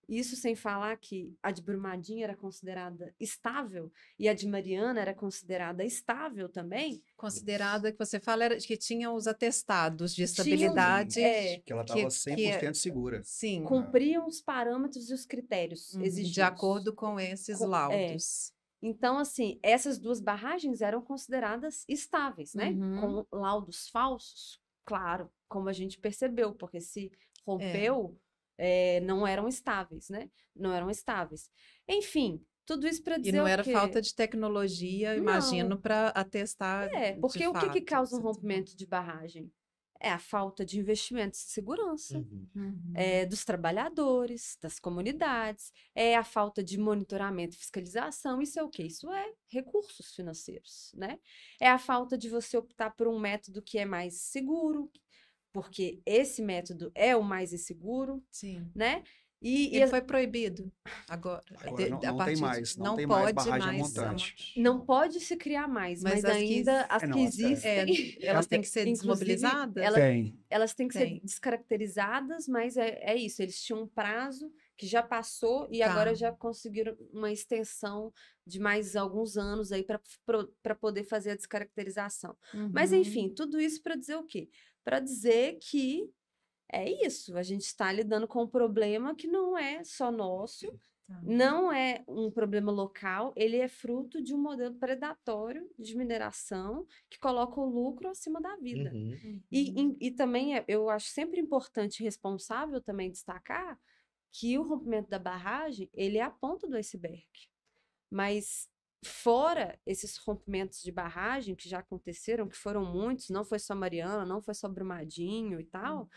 isso sem falar que a de Brumadinho era considerada estável e a de Mariana era considerada estável também. Considerada, que você fala, era que tinha os atestados de estabilidade. Que ela estava 100% segura. Sim. Cumpriam os parâmetros e os critérios exigidos. De acordo com esses laudos. Então, assim, essas duas barragens eram consideradas estáveis, né? Com laudos falsos, claro, como a gente percebeu, porque se rompeu... não eram estáveis, né? Não eram estáveis. Enfim, tudo isso para dizer E não o era quê? falta de tecnologia, imagino, para atestar porque de o que fato. causa um rompimento de barragem? É a falta de investimentos de segurança, dos trabalhadores, das comunidades, é a falta de monitoramento e fiscalização. Isso é o quê? Isso é recursos financeiros, né? É a falta de você optar por um método que é mais seguro, porque esse método é o mais inseguro, né? E ele foi proibido agora. Não tem mais. Não tem pode mais barragem montante. Não pode se criar mais, mas ainda as que existem... elas têm que ser desmobilizadas? Elas têm que ser descaracterizadas, mas é isso. Eles tinham um prazo que já passou e agora já conseguiram uma extensão de mais alguns anos aí para poder fazer a descaracterização. Mas, enfim, tudo isso para dizer o quê? Para dizer que é isso, a gente está lidando com um problema que não é só nosso, não é um problema local, ele é fruto de um modelo predatório de mineração que coloca o lucro acima da vida. E também eu acho sempre importante e responsável também destacar que o rompimento da barragem, ele é a ponta do iceberg. Mas fora esses rompimentos de barragem que já aconteceram, que foram muitos, não foi só Mariana, não foi só Brumadinho e tal,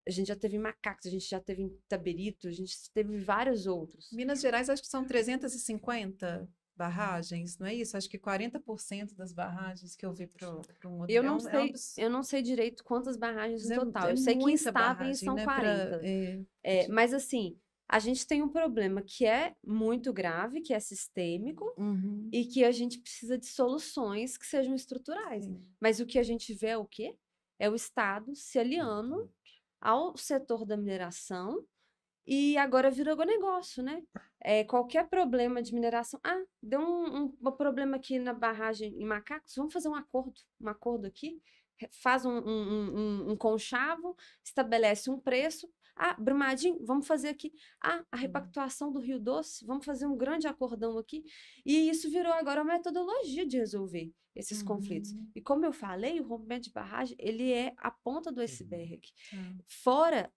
a gente já teve em Macacos, a gente já teve em Itabirito, a gente teve vários outros. Minas Gerais, acho que são 350 barragens, não é isso? Acho que 40% das barragens que eu vi para um outro... Eu não sei direito quantas barragens no total. Eu sei que instáveis são 40. Mas assim, a gente tem um problema que é muito grave, que é sistêmico, e que a gente precisa de soluções que sejam estruturais. Mas o que a gente vê é o quê? É o Estado se aliando ao setor da mineração e agora virou negócio, né? Qualquer problema de mineração... deu um problema aqui na barragem em Macacos, vamos fazer um acordo aqui, faz um conchavo, estabelece um preço. Brumadinho, vamos fazer aqui. A repactuação do Rio Doce, vamos fazer um grande acordão aqui. E isso virou agora uma metodologia de resolver esses conflitos. E como eu falei, o rompimento de barragem, ele é a ponta do iceberg. Fora...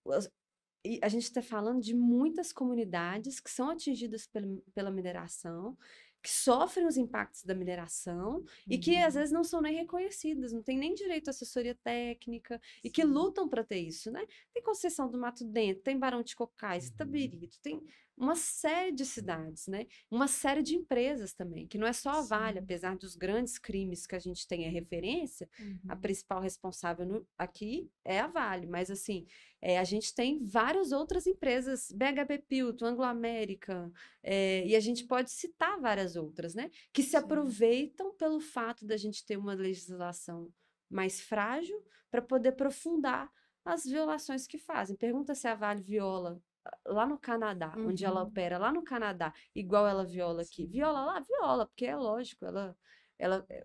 a gente está falando de muitas comunidades que são atingidas pela mineração, que sofrem os impactos da mineração e que às vezes não são nem reconhecidas, não tem nem direito à assessoria técnica e que lutam para ter isso, né? Tem Conceição do Mato Dentro, tem Barão de Cocais, Itabirito, tem uma série de cidades, né? Uma série de empresas também, que não é só a Vale, apesar dos grandes crimes que a gente tem a referência, a principal responsável aqui é a Vale, mas assim, a gente tem várias outras empresas, BHP Pilton, Anglo-América, e a gente pode citar várias outras, né? Que se aproveitam pelo fato da gente ter uma legislação mais frágil para poder aprofundar as violações que fazem. Pergunta se a Vale viola lá no Canadá, onde ela opera, lá no Canadá, igual ela viola aqui. Viola lá? Viola, porque é lógico,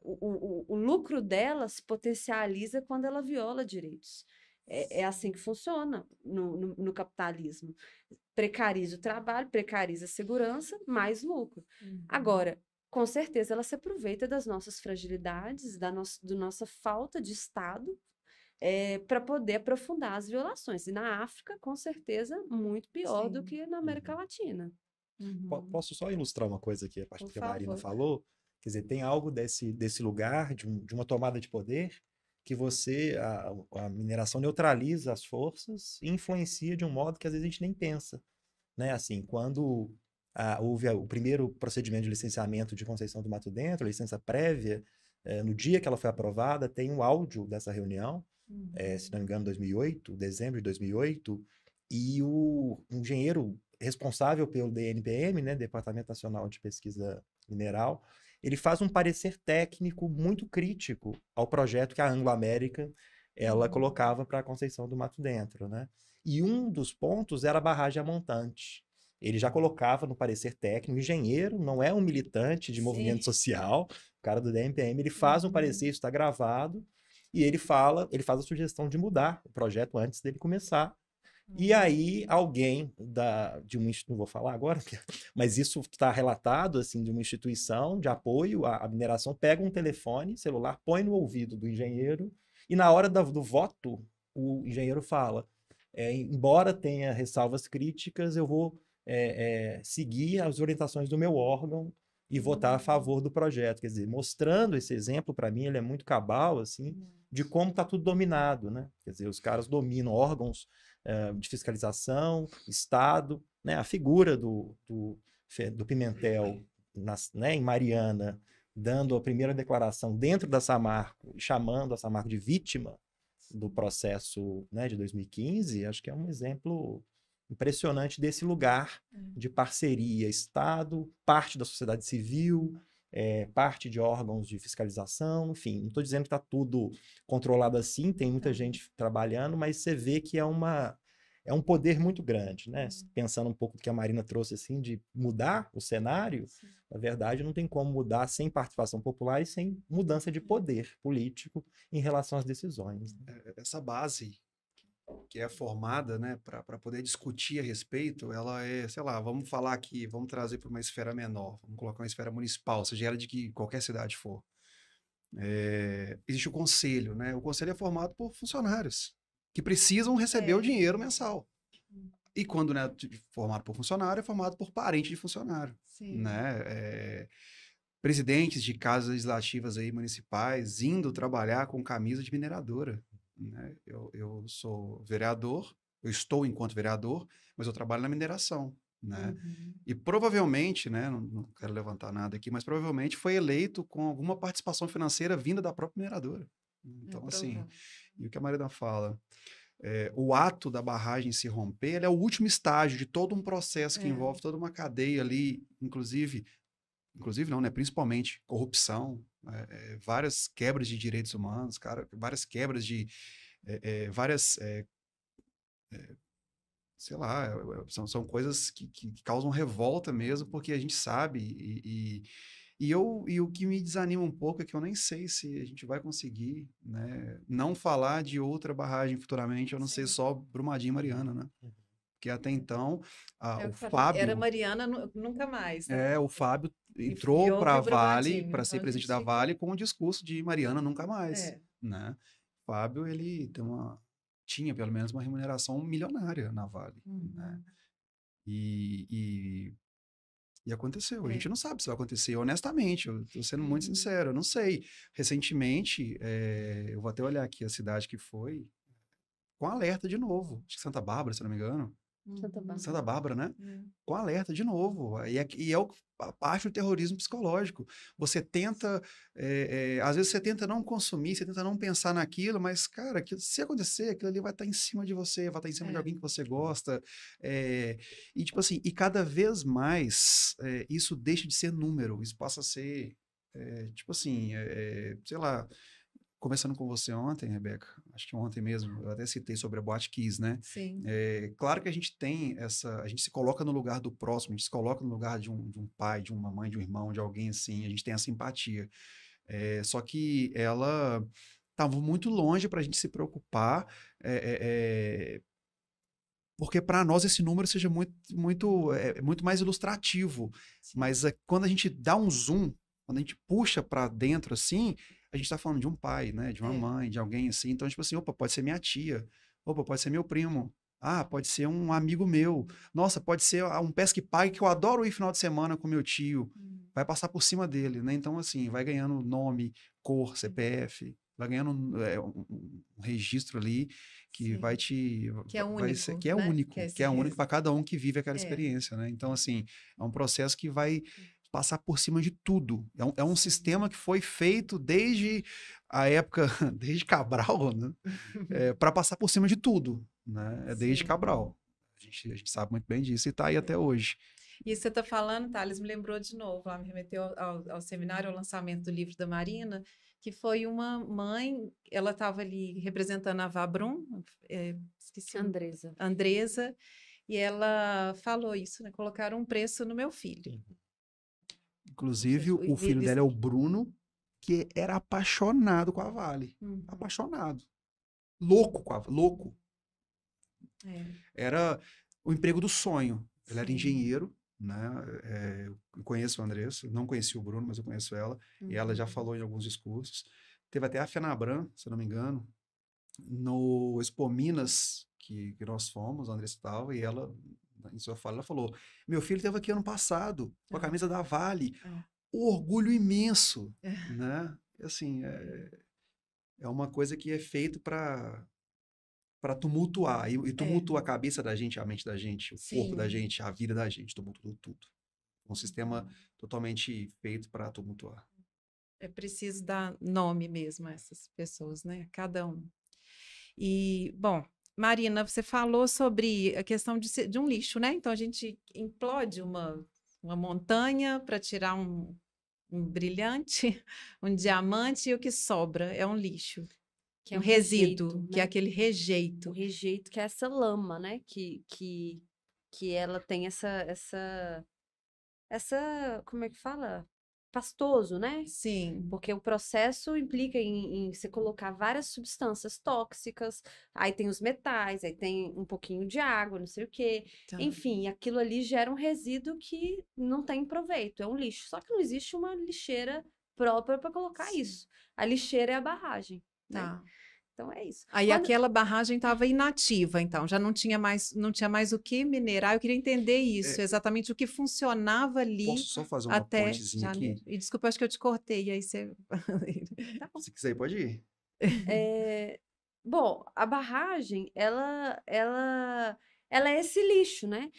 o lucro dela se potencializa quando ela viola direitos. É assim que funciona no capitalismo. Precariza o trabalho, precariza a segurança, mais lucro. Agora, com certeza, ela se aproveita das nossas fragilidades, da nossa falta de Estado, para poder aprofundar as violações. E na África, com certeza, muito pior do que na América Latina. Posso só ilustrar uma coisa aqui, a partir do que a Marina falou? Quer dizer, tem algo desse lugar, de uma tomada de poder, que a mineração neutraliza as forças e influencia de um modo que às vezes a gente nem pensa, né? Assim, quando houve o primeiro procedimento de licenciamento de Conceição do Mato Dentro, a licença prévia, no dia que ela foi aprovada, tem um áudio dessa reunião, se não me engano, 2008, dezembro de 2008, e o engenheiro responsável pelo DNPM, né, Departamento Nacional de Pesquisa Mineral, ele faz um parecer técnico muito crítico ao projeto que a Anglo-América ela colocava para a Conceição do Mato Dentro, né? E um dos pontos era a barragem a montante. Ele já colocava no parecer técnico, o engenheiro não é um militante de movimento social, o cara do DNPM, ele faz um parecer, isso está gravado, e ele faz a sugestão de mudar o projeto antes dele começar. E aí alguém não vou falar agora, mas isso está relatado assim, de uma instituição de apoio à mineração, pega um telefone celular, põe no ouvido do engenheiro, e na hora do voto, o engenheiro fala, embora tenha ressalvas críticas, eu vou seguir as orientações do meu órgão e votar a favor do projeto. Quer dizer, mostrando esse exemplo, para mim, ele é muito cabal, assim, de como está tudo dominado, né? Quer dizer, os caras dominam órgãos de fiscalização, Estado, né? A figura do Pimentel né, em Mariana, dando a primeira declaração dentro da Samarco, chamando a Samarco de vítima do processo, né, de 2015, acho que é um exemplo impressionante desse lugar de parceria, Estado, parte da sociedade civil, parte de órgãos de fiscalização, enfim, não estou dizendo que está tudo controlado assim, tem muita gente trabalhando, mas você vê que é um poder muito grande, né? Pensando um pouco do que a Marina trouxe, assim, de mudar o cenário, na verdade não tem como mudar sem participação popular e sem mudança de poder político em relação às decisões. Essa base que é formada, né, para poder discutir a respeito, ela é, sei lá, vamos falar aqui, vamos trazer para uma esfera menor, vamos colocar uma esfera municipal, seja ela de que qualquer cidade for. Existe o conselho, né? O conselho é formado por funcionários que precisam receber o dinheiro mensal. E quando não é formado por funcionário, é formado por parente de funcionário, né? Presidentes de casas legislativas aí municipais indo trabalhar com camisa de mineradora. Né? Eu sou vereador, eu estou enquanto vereador, mas eu trabalho na mineração, né? E provavelmente, né, não quero levantar nada aqui, mas provavelmente foi eleito com alguma participação financeira vinda da própria mineradora. Então, assim, e o que a Marina fala, o ato da barragem se romper, ele é o último estágio de todo um processo que envolve toda uma cadeia ali, inclusive não, né? Principalmente corrupção, várias quebras de direitos humanos, cara, várias quebras de sei lá, são coisas que causam revolta mesmo, porque a gente sabe e o que me desanima um pouco é que eu nem sei se a gente vai conseguir, né, não falar de outra barragem futuramente, eu não sei só Brumadinho e Mariana, né? Porque até então, o Fábio... Era Mariana, nunca mais, né? O Fábio entrou para a Vale, para ser presidente da Vale, com o discurso de Mariana nunca mais, né? O Fábio, ele tinha pelo menos uma remuneração milionária na Vale, né? E aconteceu. A gente não sabe se vai acontecer, honestamente, eu estou sendo muito sincero, eu não sei. Recentemente, eu vou até olhar aqui a cidade que foi, com alerta de novo, acho que Santa Bárbara, se não me engano. Santa Bárbara, né? Com alerta de novo. E é a parte do terrorismo psicológico. Você tenta, às vezes você tenta não consumir, você tenta não pensar naquilo, mas, cara, se acontecer, aquilo ali vai estar em cima de você, vai estar em cima de alguém que você gosta. E, tipo assim, e cada vez mais isso deixa de ser número, isso passa a ser, tipo assim, sei lá. Conversando com você ontem, Rebeca, acho que ontem mesmo, eu até citei sobre a Boate Kiss, né? Sim. Claro que a gente tem a gente se coloca no lugar do próximo, a gente se coloca no lugar de um pai, de uma mãe, de um irmão, de alguém assim, a gente tem essa empatia. Só que ela estava muito longe para a gente se preocupar, porque para nós esse número seja muito mais ilustrativo. Sim. Mas quando a gente dá um zoom, quando a gente puxa para dentro assim, a gente está falando de um pai, né? De uma mãe, de alguém assim. Então, tipo assim, opa, pode ser minha tia. Opa, pode ser meu primo. Ah, pode ser um amigo meu. Nossa, pode ser um pesque-pague que eu adoro ir final de semana com meu tio. Vai passar por cima dele, né? Então, assim, vai ganhando nome, cor, CPF, vai ganhando um registro ali. que vai te... Que é único, que é né? único, que é único para cada um que vive aquela É. experiência, né? Então, assim, é um processo que vai passar por cima de tudo. É um sistema que foi feito desde a época, desde Cabral, né? Para passar por cima de tudo, né? É desde Sim. Cabral. A gente sabe muito bem disso e está aí até hoje. E você está falando, Thales, me lembrou de novo, ela me remeteu ao seminário, ao lançamento do livro da Marina, que foi uma mãe, ela estava ali representando a Vabrum, esqueci Andresa, e ela falou isso, né? Colocaram um preço no meu filho. Inclusive, o filho dela é o Bruno, que era apaixonado com a Vale. Apaixonado. Louco com a Vale. Louco. Era o emprego do sonho. Ele era engenheiro, né? Eu conheço a Andressa, não conheci o Bruno, mas eu conheço ela. E ela já falou em alguns discursos. Teve até a Fenabran, se eu não me engano, no Expo Minas, que nós fomos, a Andressa estava, e ela, em sua fala, ela falou: meu filho esteve aqui ano passado, com a camisa da Vale. O orgulho imenso, né? Assim, é uma coisa que é feito para tumultuar, e tumultua a cabeça da gente, a mente da gente, o corpo da gente, a vida da gente, tumultua tudo. Um sistema totalmente feito para tumultuar. É preciso dar nome mesmo a essas pessoas, né? Cada um. E, bom, Marina, você falou sobre a questão de um lixo, né? Então, a gente implode uma montanha para tirar um brilhante, um diamante, e o que sobra é um lixo. Que é um resíduo, rejeito, que é né? aquele rejeito. O rejeito, que é essa lama, né? Que ela tem essa, como é que fala? Pastoso, né? Sim. Porque o processo implica em você colocar várias substâncias tóxicas, aí tem os metais, aí tem um pouquinho de água, não sei o quê. Tá. Enfim, aquilo ali gera um resíduo que não tem proveito, é um lixo. Só que não existe uma lixeira própria para colocar isso. A lixeira é a barragem, né? Tá. Então é isso. Aí aquela barragem estava inativa, então já não tinha mais o que minerar. Eu queria entender isso, exatamente o que funcionava ali. Posso só fazer uma pontezinha aqui? E desculpa, acho que eu te cortei, aí você... Tá bom. Se quiser, pode ir. Bom, a barragem, ela é esse lixo, né?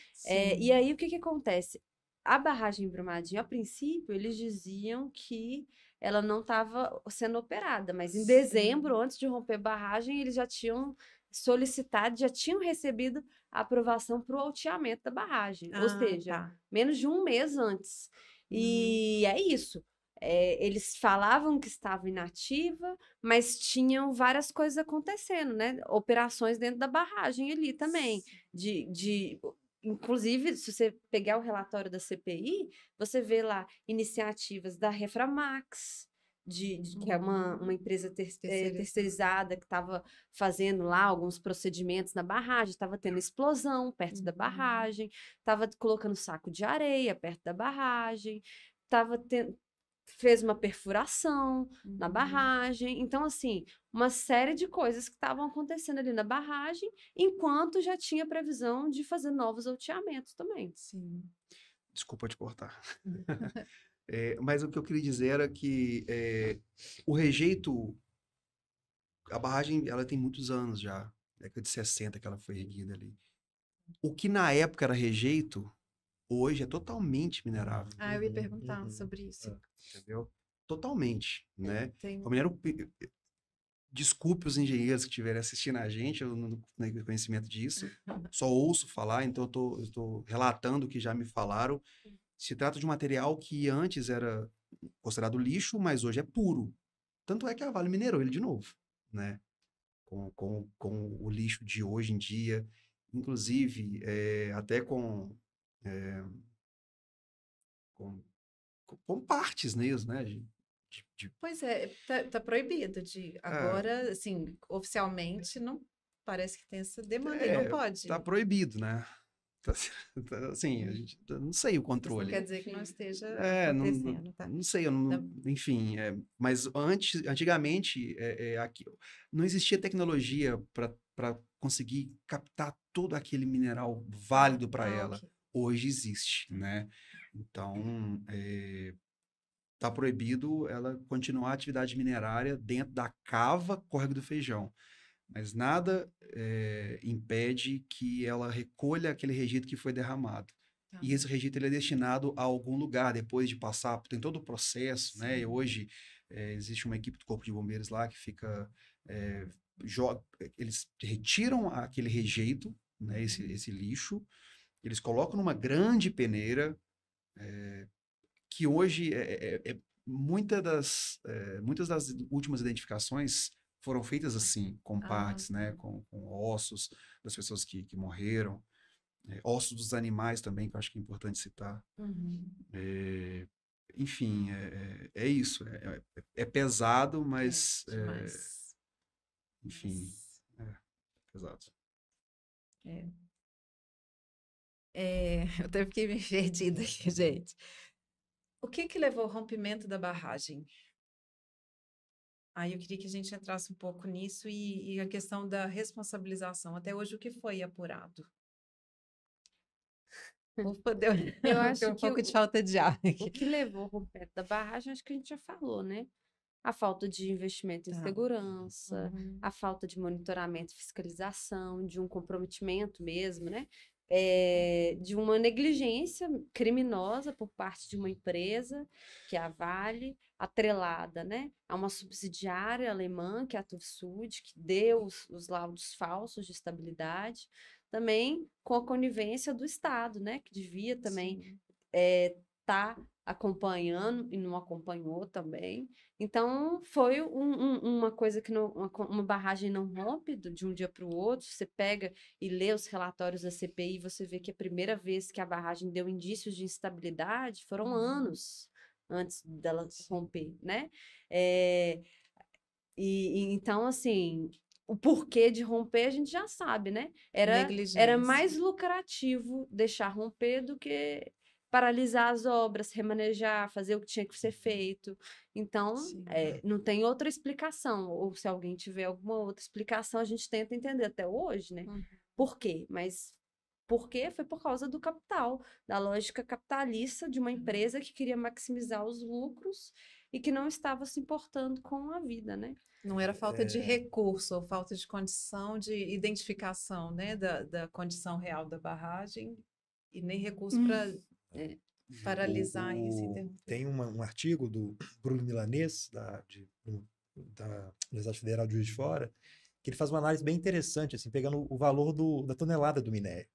E aí, o que acontece? A barragem em Brumadinho, a princípio, eles diziam que ela não estava sendo operada, mas em dezembro, antes de romper a barragem, eles já tinham solicitado, já tinham recebido a aprovação para o alteamento da barragem, ou seja, menos de um mês antes. E é isso. Eles falavam que estava inativa, mas tinham várias coisas acontecendo, né? Operações dentro da barragem ali também. Inclusive, se você pegar o relatório da CPI, você vê lá iniciativas da Reframax, que é uma empresa terceirizada que estava fazendo lá alguns procedimentos na barragem, estava tendo explosão perto da barragem, estava colocando saco de areia perto da barragem, fez uma perfuração na barragem. Então, assim, uma série de coisas que estavam acontecendo ali na barragem, enquanto já tinha previsão de fazer novos alteamentos também. Sim. Desculpa te cortar. Mas o que eu queria dizer era que o rejeito... A barragem, ela tem muitos anos já. Década de 60 que ela foi erguida ali. O que na época era rejeito, hoje é totalmente minerável. Eu ia perguntar sobre isso. Entendeu? Totalmente, né? Desculpe os engenheiros que estiverem assistindo a gente, eu não tenho conhecimento disso, só ouço falar, então eu estou relatando o que já me falaram. Se trata de um material que antes era considerado lixo, mas hoje é puro. Tanto é que a Vale minerou ele de novo, né? Com o lixo de hoje em dia, inclusive até com partes mesmo, né? Pois é, tá proibido agora, assim, oficialmente, não parece que tem essa demanda e não pode. Tá proibido, né? Assim, a gente não sei o controle. Isso não quer dizer que não esteja acontecendo, tá? Não sei, enfim, mas antigamente aqui, não existia tecnologia para conseguir captar todo aquele mineral válido para ela. Okay. Hoje existe, né? Então, está proibido ela continuar a atividade minerária dentro da cava Córrego do Feijão. mas nada impede que ela recolha aquele registro que foi derramado. E esse registro ele é destinado a algum lugar, depois de passar, tem todo o processo, né? E hoje existe uma equipe do Corpo de Bombeiros lá que fica... eles retiram aquele rejeito, né? Esse lixo, eles colocam numa grande peneira, que hoje muitas das últimas identificações foram feitas assim, com partes, né? Com ossos das pessoas que morreram. Ossos dos animais também, que eu acho que é importante citar. Enfim, é isso. É pesado, mas... enfim, pesado. Eu até fiquei meio perdida aqui, gente. O que levou ao rompimento da barragem? Aí eu queria que a gente entrasse um pouco nisso e a questão da responsabilização. Até hoje, o que foi apurado? Vou poder... Eu acho um pouco de falta de ar aqui. O que levou ao rompimento da barragem, acho que a gente já falou, né? A falta de investimento em segurança, a falta de monitoramento e fiscalização, de um comprometimento mesmo, né? De uma negligência criminosa por parte de uma empresa, que é a Vale, atrelada, né, a uma subsidiária alemã, que é a TÜV-SÜD, que deu os laudos falsos de estabilidade, também com a conivência do Estado, né, que devia também estar acompanhando e não acompanhou também. Então, foi uma coisa que uma barragem não rompe de um dia para o outro. Você pega e lê os relatórios da CPI, você vê que a primeira vez que a barragem deu indícios de instabilidade foram anos antes dela romper, né? Então, assim, o porquê de romper a gente já sabe, né? Era mais lucrativo deixar romper do que paralisar as obras, remanejar, fazer o que tinha que ser feito. Então, não tem outra explicação. Ou se alguém tiver alguma outra explicação, a gente tenta entender até hoje, né? Por quê? Mas por quê? Foi por causa do capital, da lógica capitalista de uma empresa que queria maximizar os lucros e que não estava se importando com a vida, né? Não era falta de recurso ou falta de condição de identificação, né, da condição real da barragem e nem recurso para paralisar isso. Tem um artigo do Bruno Milanês, da Universidade Federal de Juiz de Fora, que ele faz uma análise bem interessante, assim, pegando o valor da tonelada do minério,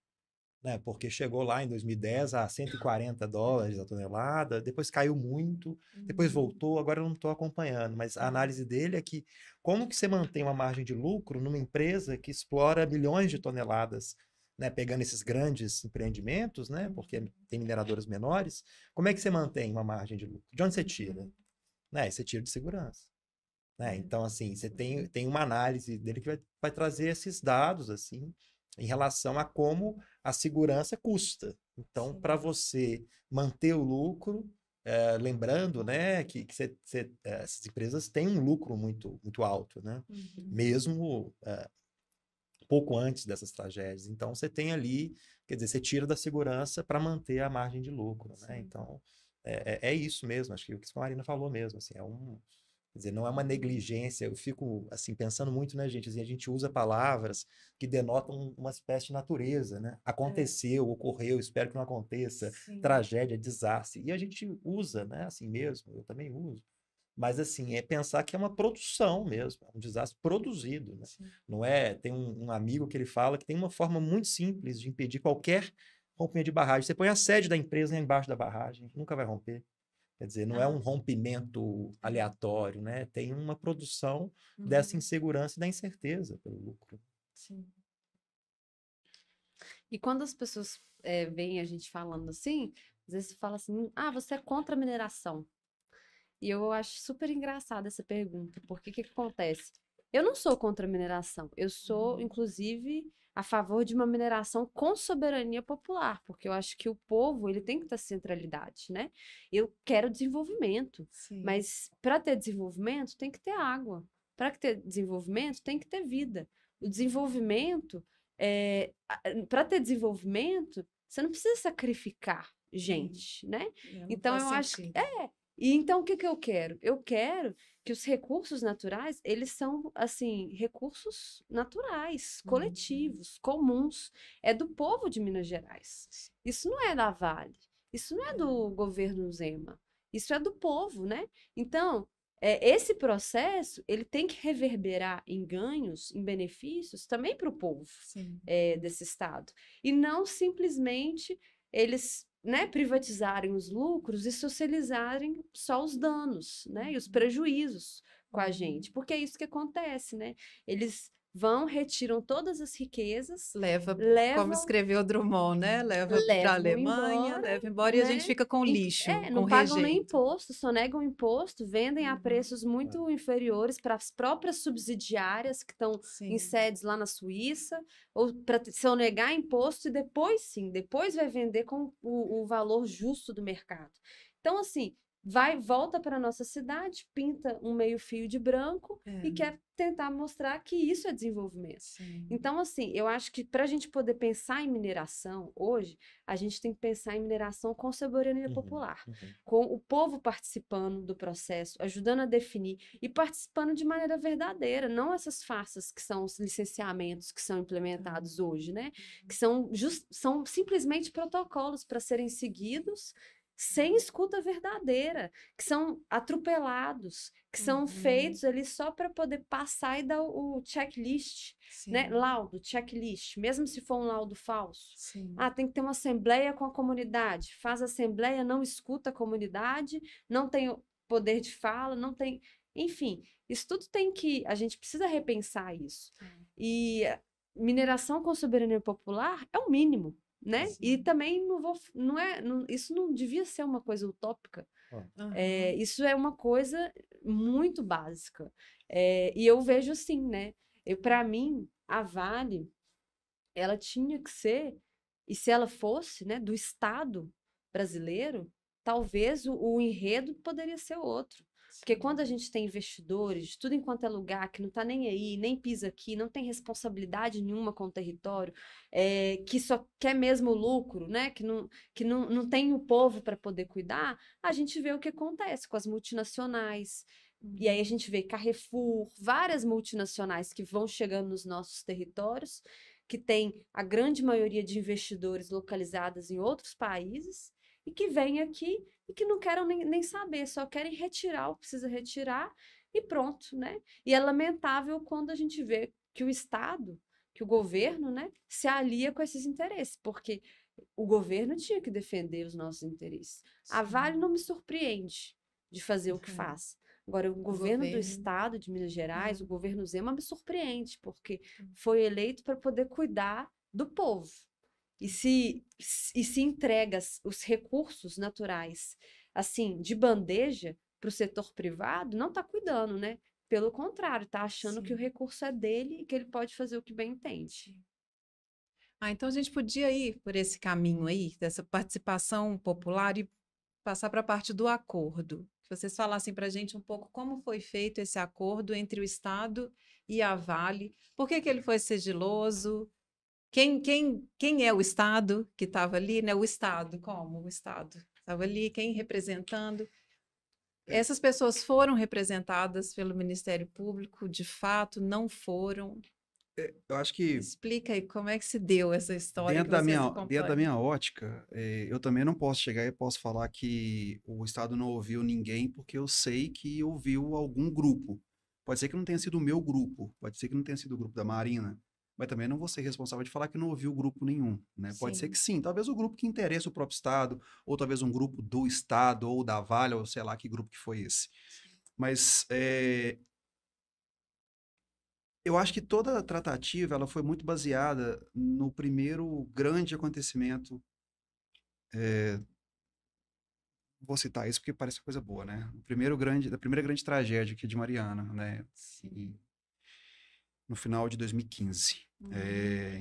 né? Porque chegou lá em 2010 a $140 a tonelada, depois caiu muito, depois voltou, agora eu não estou acompanhando, mas a análise dele é que como que você mantém uma margem de lucro numa empresa que explora milhões de toneladas, né, pegando esses grandes empreendimentos, né, porque tem mineradoras menores, como é que você mantém uma margem de lucro? De onde você tira? Né, você tira de segurança. Né? Então, assim, você tem uma análise dele que vai trazer esses dados, assim, em relação a como a segurança custa. Então, para você manter o lucro, lembrando, né, que essas empresas têm um lucro muito, muito alto, né? Mesmo pouco antes dessas tragédias. Então, você tem ali, quer dizer, você tira da segurança para manter a margem de lucro, né? Então, é isso mesmo, acho que o que a Marina falou mesmo, assim, quer dizer, não é uma negligência, eu fico, assim, pensando muito, né, gente, assim, a gente usa palavras que denotam uma espécie de natureza, né? Aconteceu, ocorreu, espero que não aconteça, tragédia, desastre, e a gente usa, né, assim mesmo, eu também uso. Mas, assim, é pensar que é uma produção mesmo, um desastre produzido, né? Não é... Tem um amigo que ele fala que tem uma forma muito simples de impedir qualquer rompimento de barragem. Você põe a sede da empresa embaixo da barragem, nunca vai romper. Quer dizer, não é um rompimento aleatório, né? Tem uma produção dessa insegurança e da incerteza pelo lucro. Sim. E quando as pessoas veem a gente falando assim, às vezes você fala assim, você é contra a mineração. E eu acho super engraçada essa pergunta, porque o que acontece? Eu não sou contra a mineração, eu sou, inclusive, a favor de uma mineração com soberania popular, porque eu acho que o povo, ele tem que ter centralidade, né? Eu quero desenvolvimento, mas para ter desenvolvimento tem que ter água, para ter desenvolvimento tem que ter vida. O desenvolvimento, para ter desenvolvimento, você não precisa sacrificar gente, né? Então eu acho que E então, o que que eu quero? Eu quero que os recursos naturais, eles são, assim, recursos naturais, coletivos, comuns. É do povo de Minas Gerais. Isso não é da Vale. Isso não é do governo Zema. Isso é do povo, né? Então, esse processo, ele tem que reverberar em ganhos, em benefícios, também para o povo desse estado. E não simplesmente eles, né, privatizarem os lucros e socializarem só os danos, né, e os prejuízos com a gente, porque é isso que acontece, né? Eles vão, retiram todas as riquezas, levam, levam, como escreveu Drummond, né? Leva para a Alemanha, leva embora, né? E a gente fica com lixo, não com pagam rejeito. nem imposto, só negam imposto, vendem a preços muito inferiores para as próprias subsidiárias que estão em sedes lá na Suíça, ou para sonegar imposto e depois sim, depois vai vender com o valor justo do mercado. Então, assim, volta para a nossa cidade, pinta um meio fio de branco e quer tentar mostrar que isso é desenvolvimento. Então, assim, eu acho que para a gente poder pensar em mineração hoje, a gente tem que pensar em mineração com soberania popular, com o povo participando do processo, ajudando a definir e participando de maneira verdadeira, não essas farsas que são os licenciamentos que são implementados hoje, né? Que são simplesmente protocolos para serem seguidos sem escuta verdadeira, que são atropelados, que são feitos ali só para poder passar e dar o checklist, né? Laudo, checklist, mesmo se for um laudo falso. Tem que ter uma assembleia com a comunidade, faz a assembleia, não escuta a comunidade, não tem poder de fala, não tem... Enfim, isso tudo a gente precisa repensar isso. E mineração com soberania popular é o mínimo, né? E também isso não devia ser uma coisa utópica. Isso é uma coisa muito básica. E eu vejo assim, né? Para mim, a Vale, ela tinha que ser, e se ela fosse, né, do Estado brasileiro, talvez o enredo poderia ser outro. Porque quando a gente tem investidores de tudo enquanto é lugar, que não está nem aí, nem pisa aqui, não tem responsabilidade nenhuma com o território, que só quer mesmo lucro, né? Que não tem o povo para poder cuidar, a gente vê o que acontece com as multinacionais. E aí a gente vê Carrefour, várias multinacionais que vão chegando nos nossos territórios, que tem a grande maioria de investidores localizados em outros países, e que vêm aqui e que não querem nem saber, só querem retirar o que precisa retirar e pronto, né? E é lamentável quando a gente vê que o Estado, que o governo, né, se alia com esses interesses, porque o governo tinha que defender os nossos interesses. A Vale não me surpreende de fazer o que faz. Agora, o governo do Estado de Minas Gerais, o governo Zema, me surpreende, porque foi eleito para poder cuidar do povo. E se entrega os recursos naturais, assim, de bandeja para o setor privado, não está cuidando, né? Pelo contrário, está achando que o recurso é dele e que ele pode fazer o que bem entende. Então a gente podia ir por esse caminho aí, dessa participação popular e passar para a parte do acordo. Que vocês falassem para a gente um pouco como foi feito esse acordo entre o Estado e a Vale, por que ele foi sigiloso, quem é o Estado que estava ali, né? O Estado, como o Estado estava ali, quem representando. Essas pessoas foram representadas pelo Ministério Público, de fato, não foram? Eu acho que... Explica aí como é que se deu essa história dentro da minha ótica, eu também não posso chegar e posso falar que o Estado não ouviu ninguém, porque eu sei que ouviu algum grupo. Pode ser que não tenha sido o meu grupo, pode ser que não tenha sido o grupo da Marina, mas também não vou ser responsável de falar que não ouviu grupo nenhum, né? Pode ser que sim, talvez o grupo que interessa o próprio Estado, ou talvez um grupo do Estado, ou da Vale, ou sei lá que grupo que foi esse. Mas eu acho que toda a tratativa ela foi muito baseada no primeiro grande acontecimento. Vou citar isso porque parece coisa boa, né? Da primeira grande tragédia aqui de Mariana, né? No final de 2015.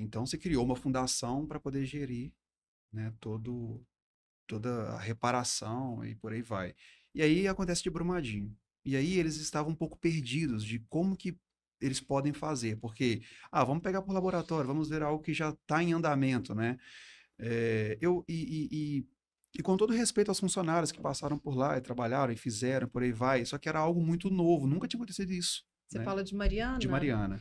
Então se criou uma fundação para poder gerir, né, toda a reparação e por aí vai. E aí acontece de Brumadinho. E aí eles estavam um pouco perdidos de como que eles podem fazer, porque, vamos pegar por laboratório, vamos ver algo que já está em andamento, né? E com todo respeito aos funcionários que passaram por lá e trabalharam e fizeram, por aí vai, só que era algo muito novo, nunca tinha acontecido isso. Você né? fala de Mariana? De Mariana.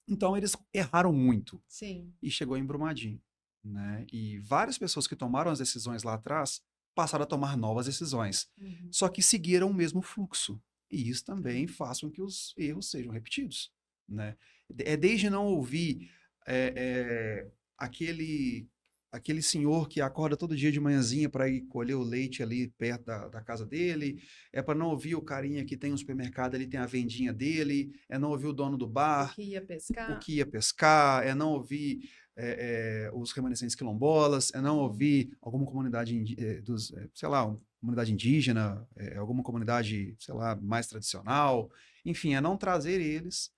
Então, eles erraram muito. Sim. E chegou em Brumadinho. Né? E várias pessoas que tomaram as decisões lá atrás passaram a tomar novas decisões. Só que seguiram o mesmo fluxo. E isso também faz com que os erros sejam repetidos. Né? É desde não ouvir aquele senhor que acorda todo dia de manhãzinha para ir colher o leite ali perto da casa dele, é para não ouvir o carinha que tem um supermercado, ele tem a vendinha dele, é não ouvir o dono do bar, o que ia pescar, é não ouvir os remanescentes quilombolas, é não ouvir alguma comunidade, sei lá, uma comunidade indígena, alguma comunidade, sei lá, mais tradicional, enfim, é não trazer eles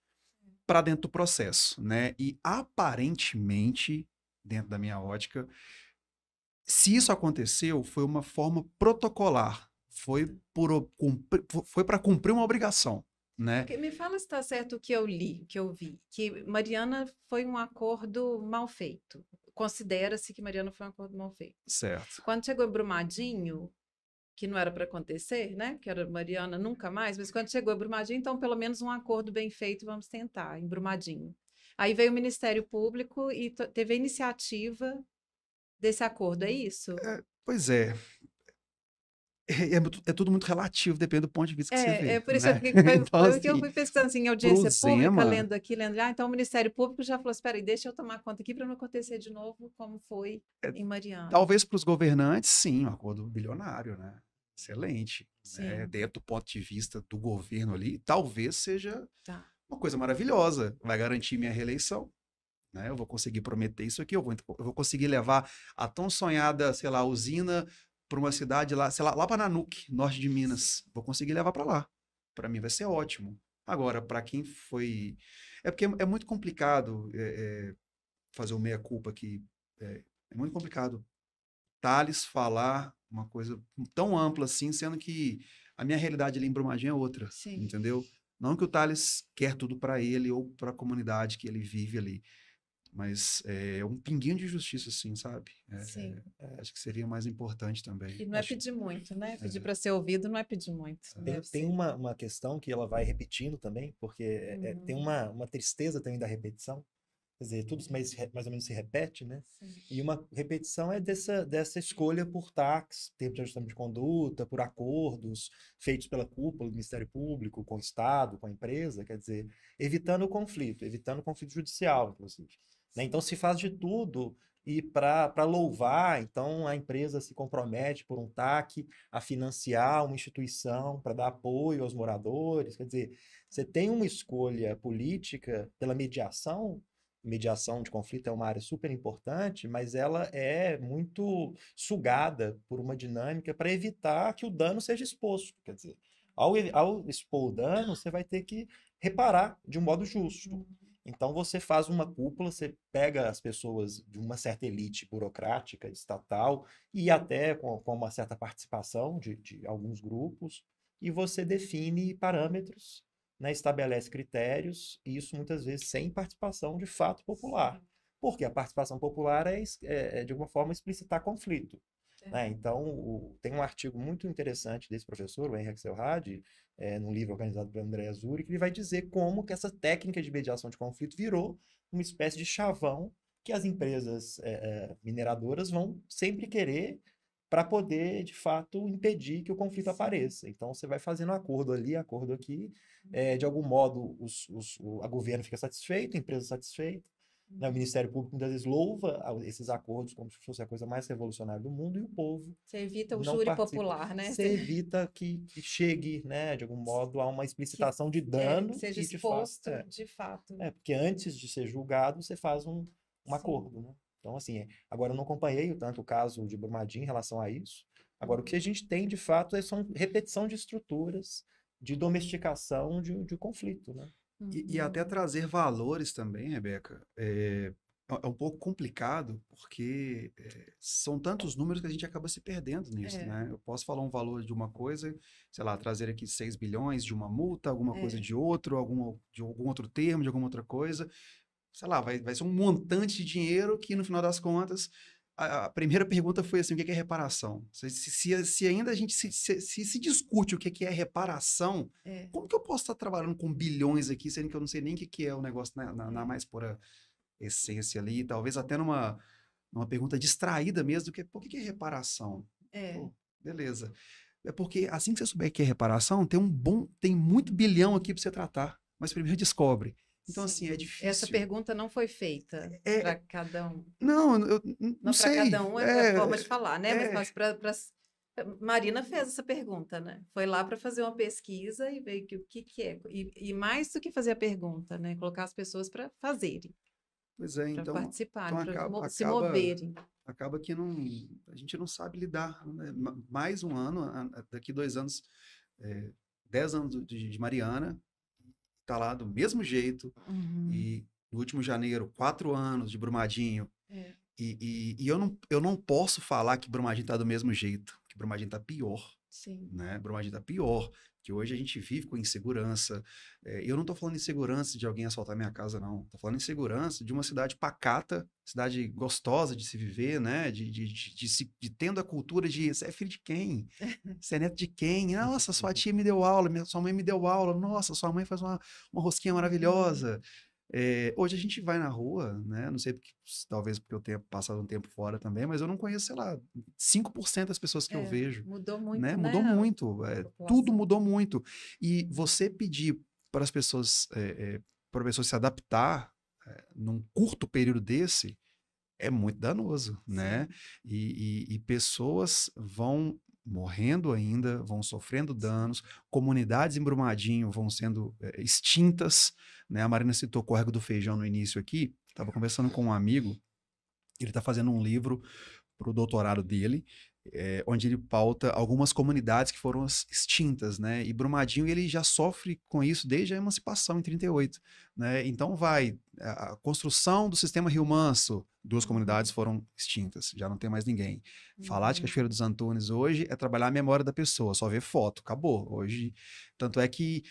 para dentro do processo, né? E aparentemente, dentro da minha ótica, se isso aconteceu, foi uma forma protocolar, foi para cumprir uma obrigação, né? Me fala se está certo o que eu li, que eu vi, que Mariana foi um acordo mal feito. Considera-se que Mariana foi um acordo mal feito. Certo. Quando chegou em Brumadinho, que não era para acontecer, né? Que era Mariana nunca mais, mas quando chegou em Brumadinho, então pelo menos um acordo bem feito, vamos tentar, em Brumadinho. Aí veio o Ministério Público e teve a iniciativa desse acordo, é isso? Pois é. É tudo muito relativo, depende do ponto de vista que você vê. É por isso né? então, que eu fui pesquisando assim, em audiência pública, lendo aqui, lendo lá. Então o Ministério Público já falou: espera aí, deixa eu tomar conta aqui para não acontecer de novo como foi em Mariana. Talvez para os governantes, sim, um acordo bilionário, né? Excelente. Né? Dentro do ponto de vista do governo ali, talvez seja uma coisa maravilhosa. Vai garantir minha reeleição. Né? Eu vou conseguir prometer isso aqui, eu vou conseguir levar a tão sonhada, sei lá, usina para uma cidade lá, sei lá para Nanuque, norte de Minas. Vou conseguir levar para lá. Para mim vai ser ótimo. Agora, para quem foi... É porque é muito complicado fazer o meia-culpa aqui. É muito complicado. Thales falar uma coisa tão ampla assim, sendo que a minha realidade ali em Brumadinho é outra, entendeu? Não que o Thales quer tudo para ele ou para a comunidade que ele vive ali. Mas é um pinguinho de justiça, assim, sabe? Acho que seria mais importante também. E não é pedir muito, né? Pedir para ser ouvido não é pedir muito. Tem uma questão que ela vai repetindo também, porque tem uma tristeza também da repetição. Quer dizer, tudo mais ou menos se repete, né? Sim. E uma repetição é dessa escolha por tax, tempo de ajustamento de conduta, por acordos feitos pela cúpula do Ministério Público, com o Estado, com a empresa, quer dizer, evitando o conflito judicial, inclusive. Né? Então, se faz de tudo e para louvar, então a empresa se compromete por um TAC a financiar uma instituição para dar apoio aos moradores. Quer dizer, você tem uma escolha política pela mediação de conflito é uma área super importante, mas ela é muito sugada por uma dinâmica para evitar que o dano seja exposto. Quer dizer, ao expor o dano, você vai ter que reparar de um modo justo. Então, você faz uma cúpula, você pega as pessoas de uma certa elite burocrática, estatal, e até com uma certa participação de alguns grupos, e você define parâmetros, né, estabelece critérios, e isso muitas vezes sem participação de fato popular. Porque a participação popular de alguma forma, explicitar conflito. Né? Então, tem um artigo muito interessante desse professor, o Henrique Selhad, num livro organizado pelo André Azuri, que ele vai dizer como que essa técnica de mediação de conflito virou uma espécie de chavão que as empresas mineradoras vão sempre querer para poder, de fato, impedir que o conflito apareça. Então, você vai fazendo acordo ali, acordo aqui, de algum modo o governo fica satisfeito, a empresa satisfeita, né? O Ministério Público muitas vezes louva esses acordos como se fosse a coisa mais revolucionária do mundo, e o povo Você evita o júri popular, né? Você evita que chegue, né, de algum modo, a uma explicitação de dano. Que seja exposto, de fato. Porque antes de ser julgado, você faz um acordo, né? Então, assim, agora eu não acompanhei tanto o caso de Brumadinho em relação a isso. Agora, o que a gente tem, de fato, são repetição de estruturas, de domesticação de conflito, né? E até trazer valores também, Rebeca, é um pouco complicado, porque são tantos números que a gente acaba se perdendo nisso, né? Eu posso falar um valor de uma coisa, sei lá, trazer aqui 6 bilhões de uma multa, alguma coisa de outro, de algum outro termo, de alguma outra coisa. Sei lá, vai ser um montante de dinheiro que, no final das contas, a primeira pergunta foi assim, o que é reparação? Se ainda a gente se discute o que é reparação, como que eu posso estar trabalhando com bilhões aqui, sendo que eu não sei nem o que é o negócio na mais pura essência ali, talvez até numa pergunta distraída mesmo, do que, pô, o que é reparação? Pô, beleza. É porque assim que você souber que é reparação, tem muito bilhão aqui para você tratar, mas primeiro descobre. Então, Sim. assim, é difícil. Essa pergunta não foi feita para cada um. Não, eu não sei. Para cada um é a forma de falar, né? Mas para Marina fez essa pergunta, né? Foi lá para fazer uma pesquisa e ver o que é. E mais do que fazer a pergunta, né? Colocar as pessoas para fazerem. Pois é, então. Para participarem, então para se moverem. Acaba que a gente não sabe lidar. Né? Mais um ano, daqui 2 anos, 10 anos de Mariana, tá lá do mesmo jeito. E no último janeiro, 4 anos de Brumadinho. E eu não posso falar que Brumadinho tá do mesmo jeito, que Brumadinho tá pior. Sim. Né? Brumadinho tá pior, que hoje a gente vive com insegurança. Eu não tô falando insegurança de alguém assaltar minha casa, não. Tô falando insegurança de uma cidade pacata, cidade gostosa de se viver, né? De tendo a cultura de você é filho de quem? Você é neto de quem? Nossa, sua tia me deu aula, sua mãe me deu aula. Nossa, sua mãe faz uma rosquinha maravilhosa. Hoje a gente vai na rua, né? Não sei, talvez porque eu tenha passado um tempo fora também, mas eu não conheço, sei lá, 5% das pessoas que eu vejo. Mudou muito, né? né? Mudou muito. Tudo mudou muito. E você pedir para as pessoas, para a pessoa se adaptar num curto período desse, é muito danoso, né? E pessoas vão morrendo ainda, vão sofrendo danos, comunidades em Brumadinho vão sendo extintas, né? A Marina citou o Córrego do Feijão no início aqui, estava conversando com um amigo, ele está fazendo um livro para o doutorado dele, onde ele pauta algumas comunidades que foram extintas, né? E Brumadinho ele já sofre com isso desde a emancipação em 38, né? Então a construção do sistema Rio Manso, 2 comunidades foram extintas, já não tem mais ninguém. Falar de Cachoeira dos Antunes hoje é trabalhar a memória da pessoa, só ver foto, acabou. Hoje, tanto é que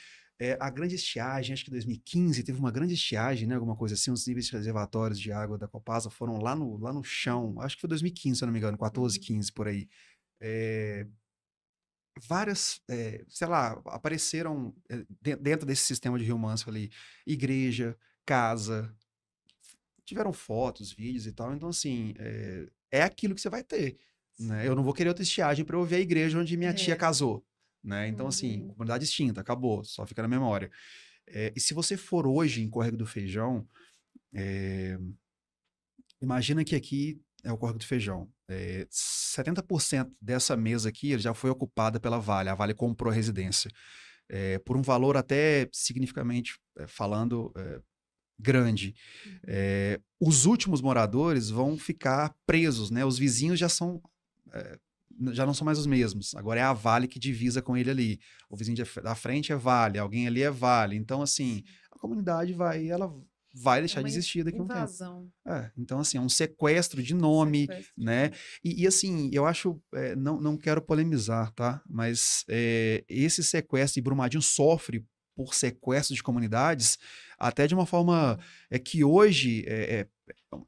a grande estiagem, acho que em 2015 teve uma grande estiagem, né? Alguma coisa assim, os níveis de reservatórios de água da Copasa foram lá no chão, acho que foi 2015, se eu não me engano, 14, 15 por aí. Várias, sei lá, apareceram dentro desse sistema de Rio Manso ali, igreja, casa, tiveram fotos, vídeos e tal, então assim, é aquilo que você vai ter, né? Eu não vou querer outra estiagem para eu ver a igreja onde minha tia casou. Né? Então, assim, comunidade extinta, acabou, só fica na memória. E se você for hoje em Córrego do Feijão, imagina que aqui é o Córrego do Feijão. 70% dessa mesa aqui já foi ocupada pela Vale. A Vale comprou a residência. Por um valor até significativamente falando grande. Os últimos moradores vão ficar presos, né? Os vizinhos já não são mais os mesmos. Agora é a Vale que divisa com ele ali. O vizinho da frente é Vale, alguém ali é Vale. Então, assim, a comunidade ela vai deixar de existir daqui a um tempo. Então, assim, é um sequestro de nome, né? E assim, eu acho, não quero polemizar, tá? Mas esse sequestro, e Brumadinho sofre por sequestro de comunidades, até de uma forma que hoje é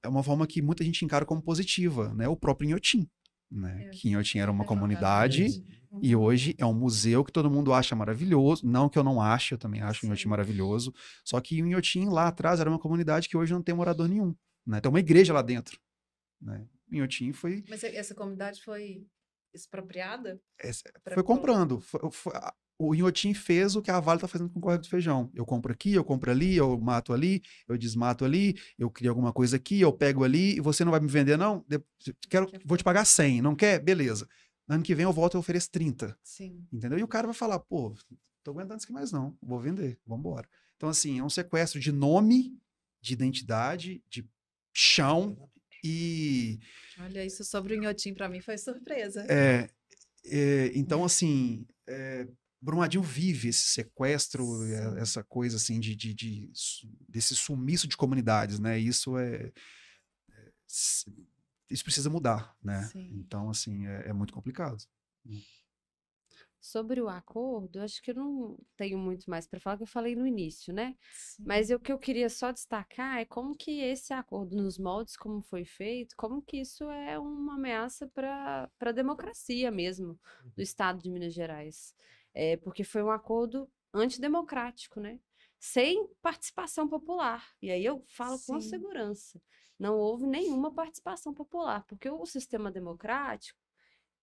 uma forma que muita gente encara como positiva, né? O próprio Inhotim. Né? Que Inhotim era uma comunidade e hoje é um museu que todo mundo acha maravilhoso. Não que eu não ache, eu também acho o Inhotim maravilhoso. Só que o Inhotim lá atrás era uma comunidade que hoje não tem morador nenhum. Né? Tem uma igreja lá dentro. Né? Inhotim foi... Mas essa comunidade foi expropriada? Foi comprando. O Inhotim fez o que a Vale está fazendo com o Córrego do Feijão. Eu compro aqui, eu compro ali, eu mato ali, eu desmato ali, eu crio alguma coisa aqui, eu pego ali, e você não vai me vender, não? Vou te pagar 100, não quer? Beleza. Ano que vem eu volto e ofereço 30. Sim. Entendeu? E o cara vai falar, pô, tô aguentando isso aqui mais não, vou vender, vamos embora. Então, assim, é um sequestro de nome, de identidade, de chão e... Olha, isso sobre o Inhotim para mim foi surpresa. Então, assim... Brumadinho vive esse sequestro, essa coisa assim desse sumiço de comunidades, né? Isso precisa mudar, né? Sim. Então, assim, é muito complicado. Sobre o acordo, acho que eu não tenho muito mais para falar, que eu falei no início, né? Sim. Mas o que eu queria só destacar é como que esse acordo, nos moldes como foi feito, como que isso é uma ameaça para a democracia mesmo do Estado de Minas Gerais. Porque foi um acordo antidemocrático, né? Sem participação popular. E aí eu falo com Sim. segurança. Não houve nenhuma participação popular, porque o sistema democrático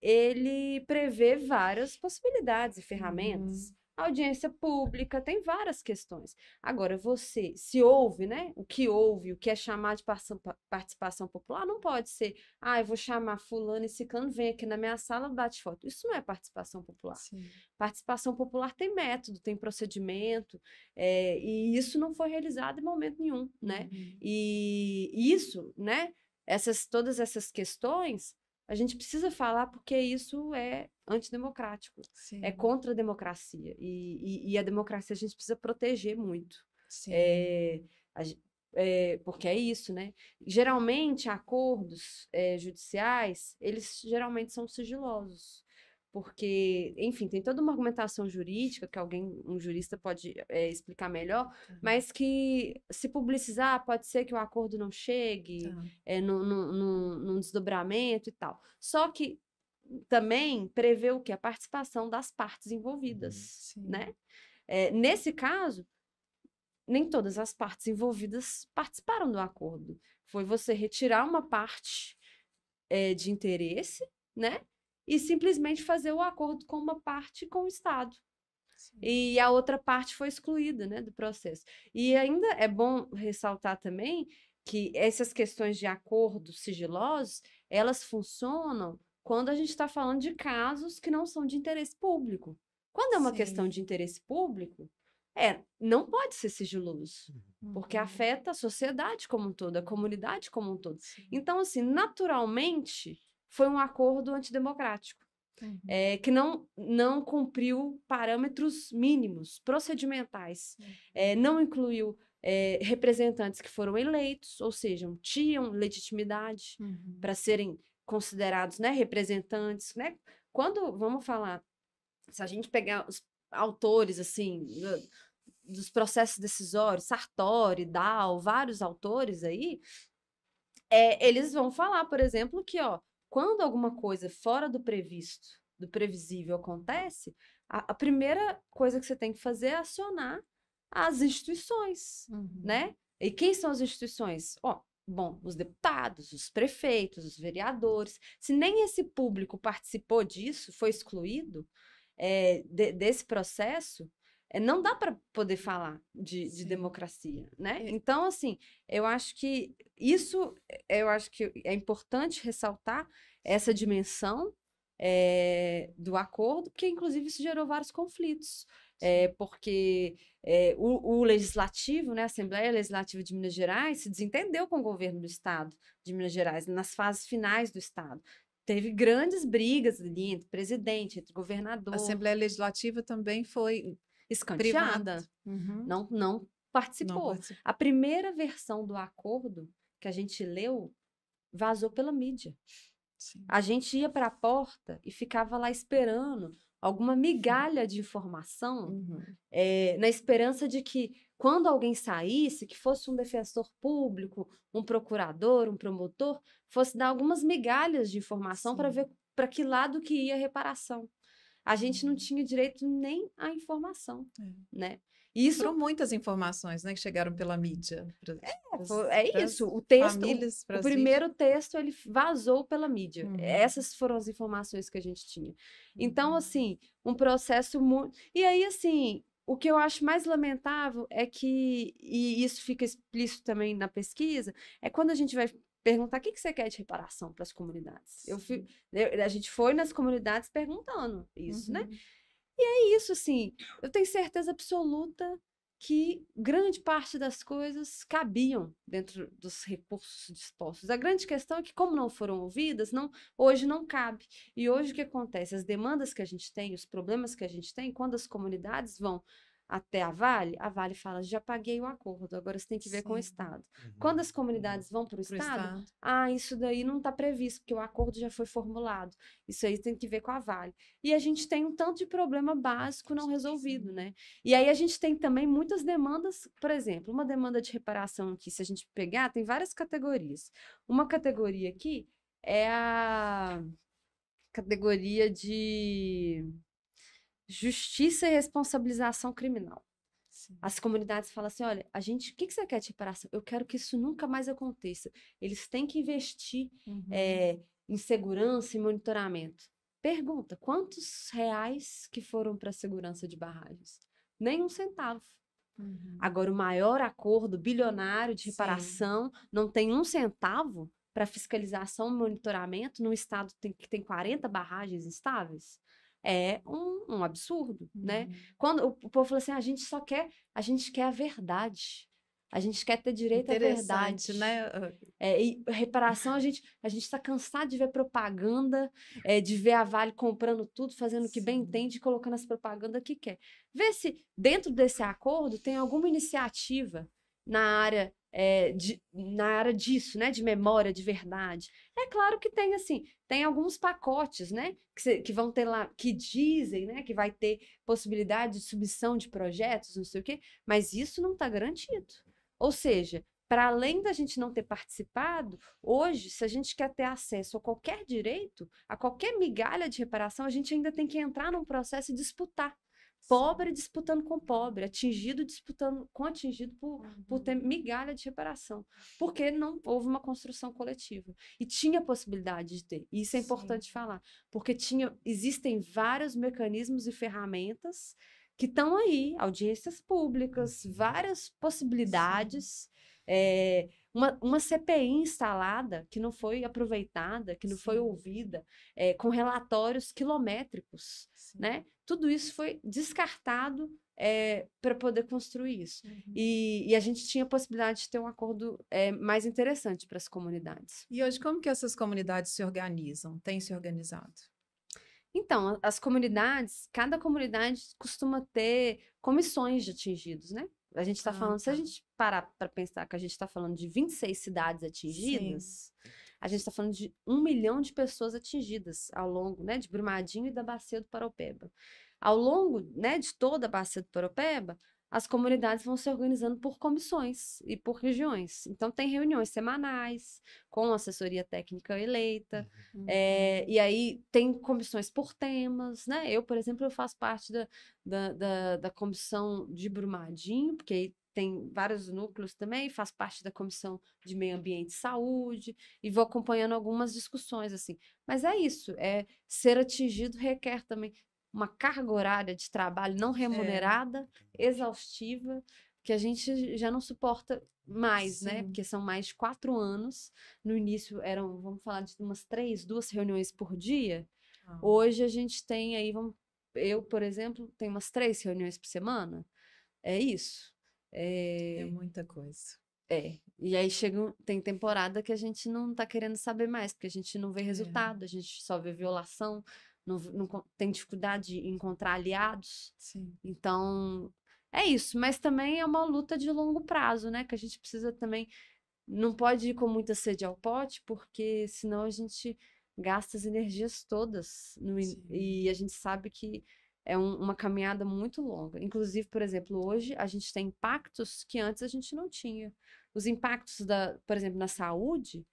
ele prevê várias possibilidades e ferramentas. Audiência pública, tem várias questões. Agora, você, se houve, né? O que é chamar de participação popular, não pode ser, eu vou chamar fulano e ciclano, vem aqui na minha sala, bate foto. Isso não é participação popular. Sim. Participação popular tem método, tem procedimento, e isso não foi realizado em momento nenhum, né? E isso, né? Todas essas questões a gente precisa falar porque isso é antidemocrático, Sim. é contra a democracia. E a democracia a gente precisa proteger muito. Sim. Porque é isso, né? Geralmente, acordos judiciais, eles geralmente são sigilosos. Porque, enfim, tem toda uma argumentação jurídica que um jurista pode explicar melhor, mas que se publicizar, pode ser que o acordo não chegue num desdobramento e tal. Só que também prevê o quê? A participação das partes envolvidas, né? Nesse caso, nem todas as partes envolvidas participaram do acordo. Foi você retirar uma parte de interesse, né? E simplesmente fazer o acordo com uma parte com o Estado. Sim. E a outra parte foi excluída, né, do processo. E ainda é bom ressaltar também que essas questões de acordos sigilosos, elas funcionam quando a gente está falando de casos que não são de interesse público. Quando é uma questão de interesse público, não pode ser sigiloso, porque afeta a sociedade como um todo, a comunidade como um todo. Sim. Então, assim, naturalmente, foi um acordo antidemocrático, que não cumpriu parâmetros mínimos, procedimentais, não incluiu representantes que foram eleitos, ou seja, tinham legitimidade para serem considerados, né, representantes, né? Quando, vamos falar, se a gente pegar os autores, assim, dos processos decisórios, Sartori, Dahl, vários autores aí, eles vão falar, por exemplo, que, quando alguma coisa fora do previsto, do previsível acontece, a primeira coisa que você tem que fazer é acionar as instituições, né? E quem são as instituições? Bom, os deputados, os prefeitos, os vereadores. Se nem esse público participou disso, foi excluído desse processo, não dá para poder falar de democracia, né? Então, assim, eu acho que é importante ressaltar essa dimensão do acordo, porque, inclusive, isso gerou vários conflitos. Porque o Legislativo, né, a Assembleia Legislativa de Minas Gerais, se desentendeu com o governo do Estado de Minas Gerais, nas fases finais do Estado. Teve grandes brigas ali entre presidente, entre governador. A Assembleia Legislativa também foi escanteada. Não participou. A primeira versão do acordo que a gente leu vazou pela mídia. Sim. A gente ia para a porta e ficava lá esperando alguma migalha de informação, na esperança de que, quando alguém saísse, que fosse um defensor público, um procurador, um promotor, fosse dar algumas migalhas de informação para ver para que lado que ia a reparação. A gente não tinha direito nem à informação, né? Isso... Foram muitas informações, né, que chegaram pela mídia. Isso. O texto, o primeiro texto, ele vazou pela mídia. Essas foram as informações que a gente tinha. Então, assim, um processo muito... E aí, assim, o que eu acho mais lamentável é que, e isso fica explícito também na pesquisa, é quando a gente vai perguntar o que você quer de reparação para as comunidades. A gente foi nas comunidades perguntando isso, né? E é isso, assim, eu tenho certeza absoluta que grande parte das coisas cabiam dentro dos recursos dispostos. A grande questão é que, como não foram ouvidas, hoje não cabe. E hoje o que acontece? As demandas que a gente tem, os problemas que a gente tem, quando as comunidades vão até a Vale fala, já paguei o acordo, agora você tem que ver com o Estado. Uhum. Quando as comunidades vão para o Estado, isso daí não está previsto, porque o acordo já foi formulado. Isso aí tem que ver com a Vale. E a gente tem um tanto de problema básico não resolvido, né? E aí a gente tem também muitas demandas, por exemplo, uma demanda de reparação aqui, se a gente pegar, tem várias categorias. Uma categoria aqui é a categoria de justiça e responsabilização criminal. Sim. As comunidades falam assim, olha, o que você quer de reparação? Eu quero que isso nunca mais aconteça. Eles têm que investir em segurança e monitoramento. Pergunta, quantos reais que foram para a segurança de barragens? Nem 1 centavo. Agora, o maior acordo bilionário de reparação não tem 1 centavo para fiscalização e monitoramento num estado que tem 40 barragens instáveis. É um absurdo, né? Quando o povo fala assim, a gente quer a verdade. A gente quer ter direito à verdade. Né? E reparação, a gente está cansado de ver propaganda, de ver a Vale comprando tudo, fazendo o que bem entende e colocando as propagandas que quer. Vê se dentro desse acordo tem alguma iniciativa na área disso, né, de memória, de verdade. É claro que tem, assim, tem alguns pacotes, né, que vão ter lá, que dizem, né, que vai ter possibilidade de submissão de projetos, não sei o quê, mas isso não está garantido. Ou seja, para além da gente não ter participado, hoje, se a gente quer ter acesso a qualquer direito, a qualquer migalha de reparação, a gente ainda tem que entrar num processo e disputar. Pobre disputando com pobre, atingido disputando com atingido por ter migalha de reparação. Porque não houve uma construção coletiva. E tinha possibilidade de ter. E isso é importante falar. Porque existem vários mecanismos e ferramentas que estão aí, audiências públicas, várias possibilidades. Uma CPI instalada que não foi aproveitada, que não foi ouvida, com relatórios quilométricos, né? Tudo isso foi descartado para poder construir isso. E a gente tinha a possibilidade de ter um acordo mais interessante para as comunidades. E hoje, como que essas comunidades se organizam? Têm se organizado? Então, as comunidades, cada comunidade costuma ter comissões de atingidos, né? A gente está falando, se a gente parar para pensar que a gente está falando de 26 cidades atingidas, a gente está falando de 1 milhão de pessoas atingidas ao longo, né, de Brumadinho e da Bacia do Paraopeba. Ao longo, né, de toda a Bacia do Paraopeba, as comunidades vão se organizando por comissões e por regiões. Então, tem reuniões semanais, com assessoria técnica eleita, e aí tem comissões por temas, né? Eu, por exemplo, eu faço parte da comissão de Brumadinho, porque aí tem vários núcleos também, faço parte da comissão de meio ambiente e saúde, e vou acompanhando algumas discussões, assim. Mas é isso, ser atingido requer também uma carga horária de trabalho não remunerada, exaustiva, que a gente já não suporta mais, né? Porque são mais de 4 anos. No início eram, vamos falar de umas 2 reuniões por dia. Hoje a gente tem aí, eu, por exemplo, tenho umas 3 reuniões por semana. É isso. É muita coisa. E aí tem temporada que a gente não tá querendo saber mais, porque a gente não vê resultado, a gente só vê violação, não tem dificuldade em encontrar aliados. Então, é isso. Mas também é uma luta de longo prazo, né? Que a gente precisa também... Não pode ir com muita sede ao pote, porque senão a gente gasta as energias todas. E a gente sabe que é uma caminhada muito longa. Inclusive, por exemplo, hoje a gente tem impactos que antes a gente não tinha. Os impactos, por exemplo, na saúde,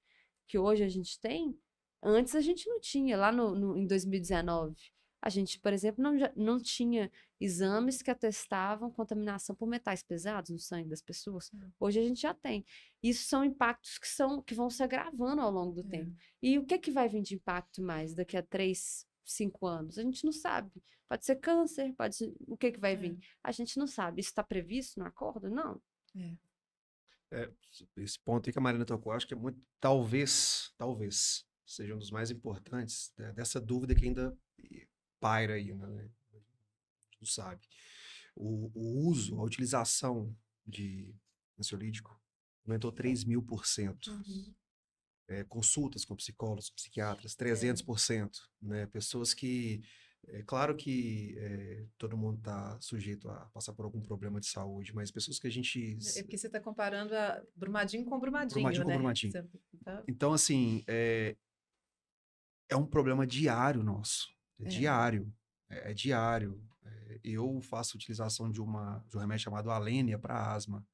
que hoje a gente tem, antes a gente não tinha. Lá em 2019, a gente, por exemplo, não tinha exames que atestavam contaminação por metais pesados no sangue das pessoas. Hoje a gente já tem. Isso são impactos que vão se agravando ao longo do tempo. E o que vai vir de impacto mais daqui a 3, 5 anos? A gente não sabe. Pode ser câncer, pode ser... O que vai vir? A gente não sabe. Isso está previsto no acordo? Não. Esse ponto aí que a Marina tocou, acho que é muito, talvez seja um dos mais importantes, né, dessa dúvida que ainda paira aí, né? A gente não sabe. O uso, a utilização de ansiolítico aumentou 3.000%. Consultas com psicólogos, psiquiatras, 300%. Né? Pessoas que É claro que todo mundo está sujeito a passar por algum problema de saúde, mas pessoas que a gente... É porque você está comparando a Brumadinho com Brumadinho, Brumadinho com né? Brumadinho. Tá... Então, assim, é um problema diário nosso. Diário. É diário. Eu faço utilização de um remédio chamado Alenia para asma.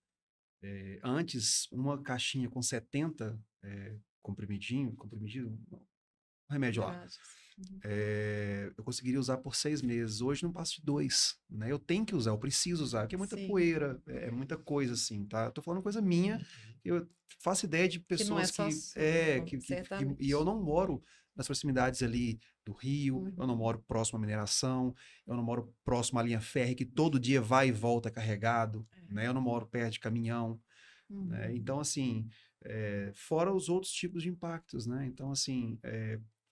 Antes, uma caixinha com 70 comprimidinho, um remédio lá. Eu conseguiria usar por 6 meses. Hoje não passo de 2, né? Eu tenho que usar, eu preciso usar, porque é muita poeira, é muita coisa assim, tá? Eu tô falando coisa minha, eu faço ideia de pessoas e eu não moro nas proximidades ali do rio, eu não moro próximo à mineração, eu não moro próximo à linha férrea que todo dia vai e volta carregado, né? Eu não moro perto de caminhão, né? Então, assim, fora os outros tipos de impactos, né? Então, assim,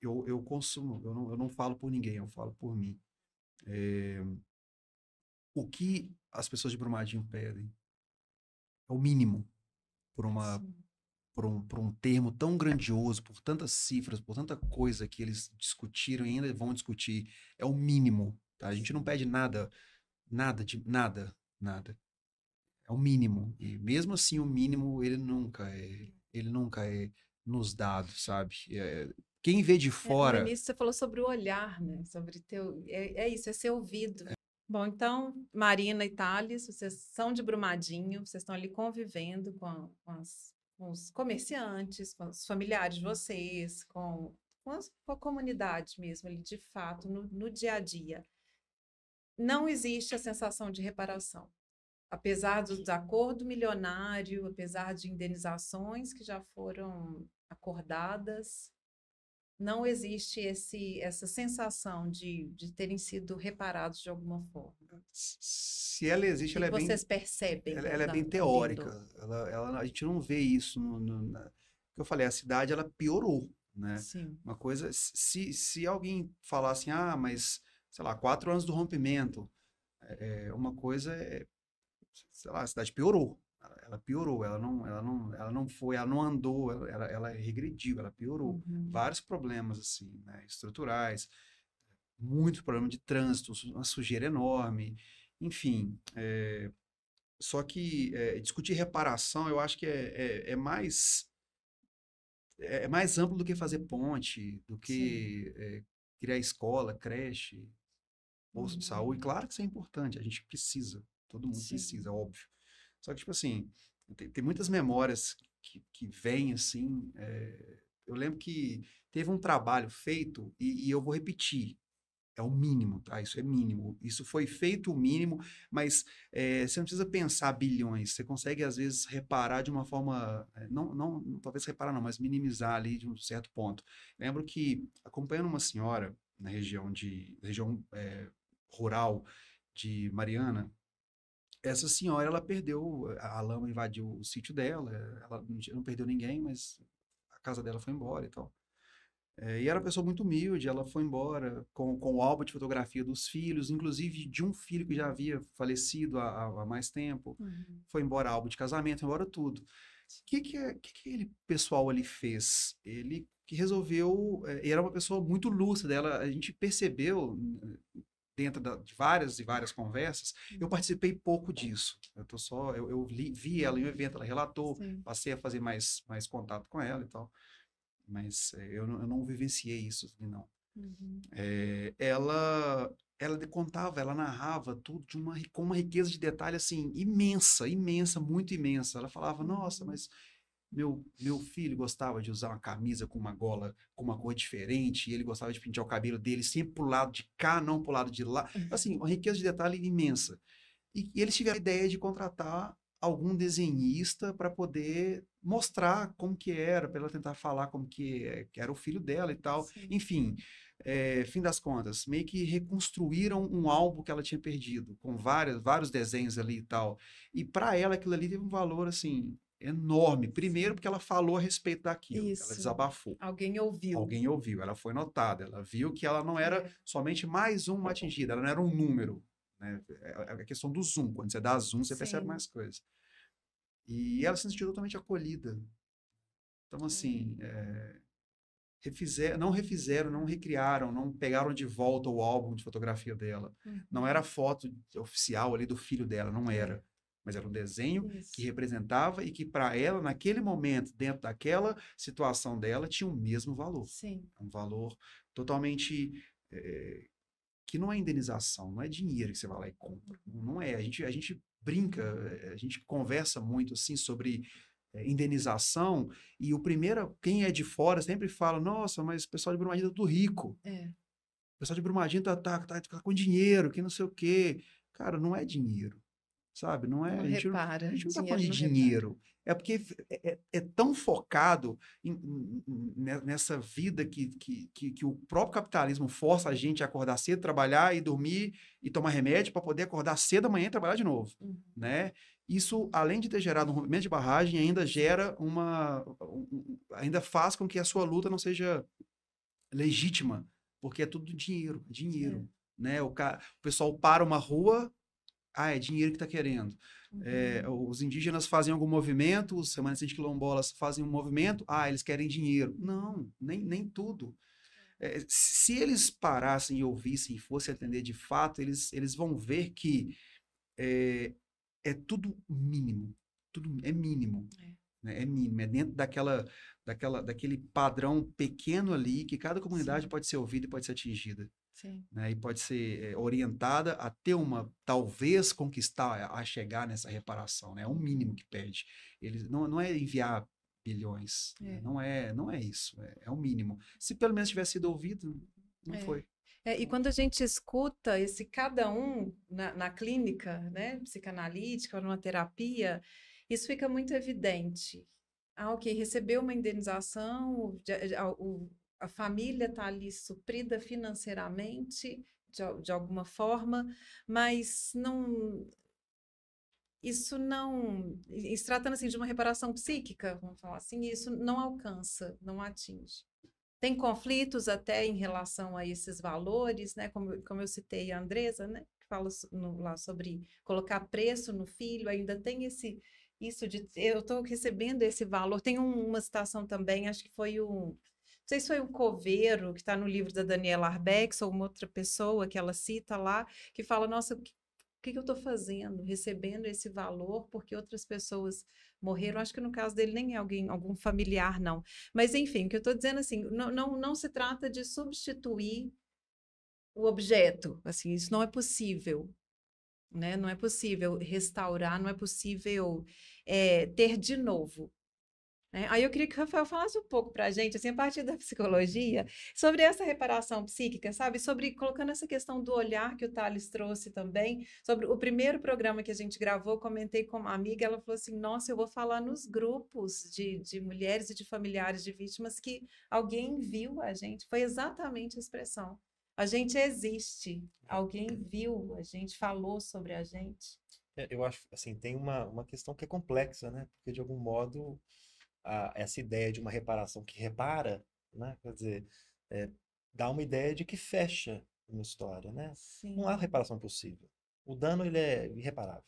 eu consumo, eu não falo por ninguém, eu falo por mim. O que as pessoas de Brumadinho pedem é o mínimo por um termo tão grandioso, por tantas cifras, por tanta coisa que eles discutiram e ainda vão discutir. É o mínimo, tá? A gente não pede nada, nada. É o mínimo. E mesmo assim, o mínimo, ele nunca é nos dado, sabe? Quem vê de fora... No início você falou sobre o olhar, né? Sobre isso, é ser ouvido. Bom, então, Marina e Thales, vocês são de Brumadinho, vocês estão ali convivendo com os comerciantes, com os familiares de vocês, com a comunidade mesmo, ali, de fato, no dia a dia. Não existe a sensação de reparação. Apesar do acordo milionário, apesar de indenizações que já foram acordadas, não existe essa sensação de terem sido reparados de alguma forma. Se ela existe, ela é bem... Vocês percebem? Ela é bem teórica. A gente não vê isso. Que eu falei, a cidade, ela piorou, né? Sim. Uma coisa... Se alguém falar assim, mas, sei lá, 4 anos do rompimento, uma coisa sei lá, a cidade piorou. Ela piorou, ela não andou, ela regrediu, ela piorou. Vários problemas, assim, né, estruturais, muito problema de trânsito, uma sujeira enorme, enfim. Só que discutir reparação, eu acho que é mais amplo do que fazer ponte, do que criar escola, creche, posto de saúde. Claro que isso é importante, a gente precisa, todo mundo precisa, óbvio. Só que, tipo assim, tem muitas memórias que vêm, assim, eu lembro que teve um trabalho feito, e eu vou repetir, é o mínimo, tá? Isso é mínimo. Isso foi feito o mínimo, mas você não precisa pensar bilhões, você consegue, às vezes, reparar de uma forma, talvez reparar não, mas minimizar ali de um certo ponto. Lembro que, acompanhando uma senhora na região rural de Mariana, essa senhora, ela perdeu, a lama invadiu o sítio dela, ela não perdeu ninguém, mas a casa dela foi embora e tal. E era uma pessoa muito humilde, ela foi embora com o álbum de fotografia dos filhos, inclusive de um filho que já havia falecido há mais tempo. Foi embora álbum de casamento, foi embora tudo. O que aquele pessoal ali fez? Ele que resolveu, era uma pessoa muito lúcida, a gente percebeu dentro de várias e várias conversas. Eu participei pouco disso. Eu vi ela em um evento, ela relatou, passei a fazer mais contato com ela e tal. Mas eu não vivenciei isso, não. Ela contava, ela narrava tudo com uma riqueza de detalhe, assim, imensa, muito imensa. Ela falava, nossa, mas meu filho gostava de usar uma camisa com uma gola, com uma cor diferente, e ele gostava de pintar o cabelo dele sempre pro lado de cá, não pro lado de lá. Assim, uma riqueza de detalhe imensa. E eles tiveram a ideia de contratar algum desenhista para poder mostrar como que era, para ela tentar falar como que era o filho dela e tal. Enfim, fim das contas, meio que reconstruíram um álbum que ela tinha perdido, com vários desenhos ali e tal. E para ela aquilo ali teve um valor, assim, enorme. Primeiro porque ela falou a respeito daquilo, ela desabafou. Alguém ouviu. Ela foi notada, ela viu que ela não era somente mais uma atingida, ela não era um número. Né? A questão do zoom, quando você dá zoom, você percebe mais coisas. E ela se sentiu totalmente acolhida. Então, assim, não refizeram, não recriaram, não pegaram de volta o álbum de fotografia dela. Não era a foto oficial ali do filho dela, não era. Mas era um desenho que representava e que para ela, naquele momento, dentro daquela situação dela, tinha o mesmo valor. Sim. Um valor totalmente... que não é indenização, não é dinheiro que você vai lá e compra. Não é. A gente brinca, a gente conversa muito assim sobre indenização, e quem é de fora sempre fala, nossa, mas o pessoal de Brumadinho tá tudo rico. O pessoal de Brumadinho tá com dinheiro, que não sei o quê. Cara, não é dinheiro, sabe? Não é. Não a gente repara. não tá falando de dinheiro. É porque é tão focado nessa vida que o próprio capitalismo força a gente a acordar cedo, trabalhar e dormir e tomar remédio para poder acordar cedo amanhã e trabalhar de novo, né? Isso, além de ter gerado um rompimento de barragem, ainda gera ainda faz com que a sua luta não seja legítima, porque é tudo dinheiro, né? O pessoal para uma rua, é dinheiro que está querendo. Os indígenas fazem algum movimento, os remanescentes quilombolas fazem um movimento, eles querem dinheiro. Não, nem tudo. Se eles parassem e ouvissem e fossem atender de fato, eles vão ver que é tudo mínimo. Tudo é mínimo. Né? É mínimo. É dentro daquele padrão pequeno ali que cada comunidade pode ser ouvida e pode ser atingida. Né? E pode ser orientada a ter talvez conquistar, a chegar nessa reparação, né? É o mínimo que pede. Não é enviar bilhões, né? Não é isso, é o mínimo. Se pelo menos tivesse sido ouvido, não foi. E quando a gente escuta cada um na clínica, né, psicanalítica ou numa terapia, isso fica muito evidente. Ok, recebeu uma indenização, a família está ali suprida financeiramente, de alguma forma, mas isso se tratando assim, de uma reparação psíquica, vamos falar assim, isso não alcança, não atinge. Tem conflitos até em relação a esses valores, né? Como eu citei a Andresa, né? Que fala lá sobre colocar preço no filho, ainda tem isso de eu estou recebendo esse valor. Tem uma citação também, acho que foi não sei se foi o Coveiro, que está no livro da Daniela Arbex, ou uma outra pessoa que ela cita lá, que fala, nossa, o que eu estou fazendo? Recebendo esse valor porque outras pessoas morreram. Acho que no caso dele nem é algum familiar, não. Mas, enfim, o que eu estou dizendo, assim, não se trata de substituir o objeto. Assim, isso não é possível. Né? Não é possível restaurar, não é possível ter de novo. Aí eu queria que o Rafael falasse um pouco para a gente, assim, a partir da psicologia, sobre essa reparação psíquica, sabe? Colocando essa questão do olhar que o Thales trouxe também, sobre o primeiro programa que a gente gravou, comentei com uma amiga, ela falou assim, nossa, eu vou falar nos grupos de mulheres e de familiares de vítimas que alguém viu a gente, foi exatamente a expressão. A gente existe, alguém viu, a gente falou sobre a gente. Eu acho, assim, tem uma questão que é complexa, né? Porque, de algum modo, essa ideia de uma reparação que repara, né? Quer dizer, dá uma ideia de que fecha uma história, né? Sim. Não há reparação possível. O dano, ele é irreparável.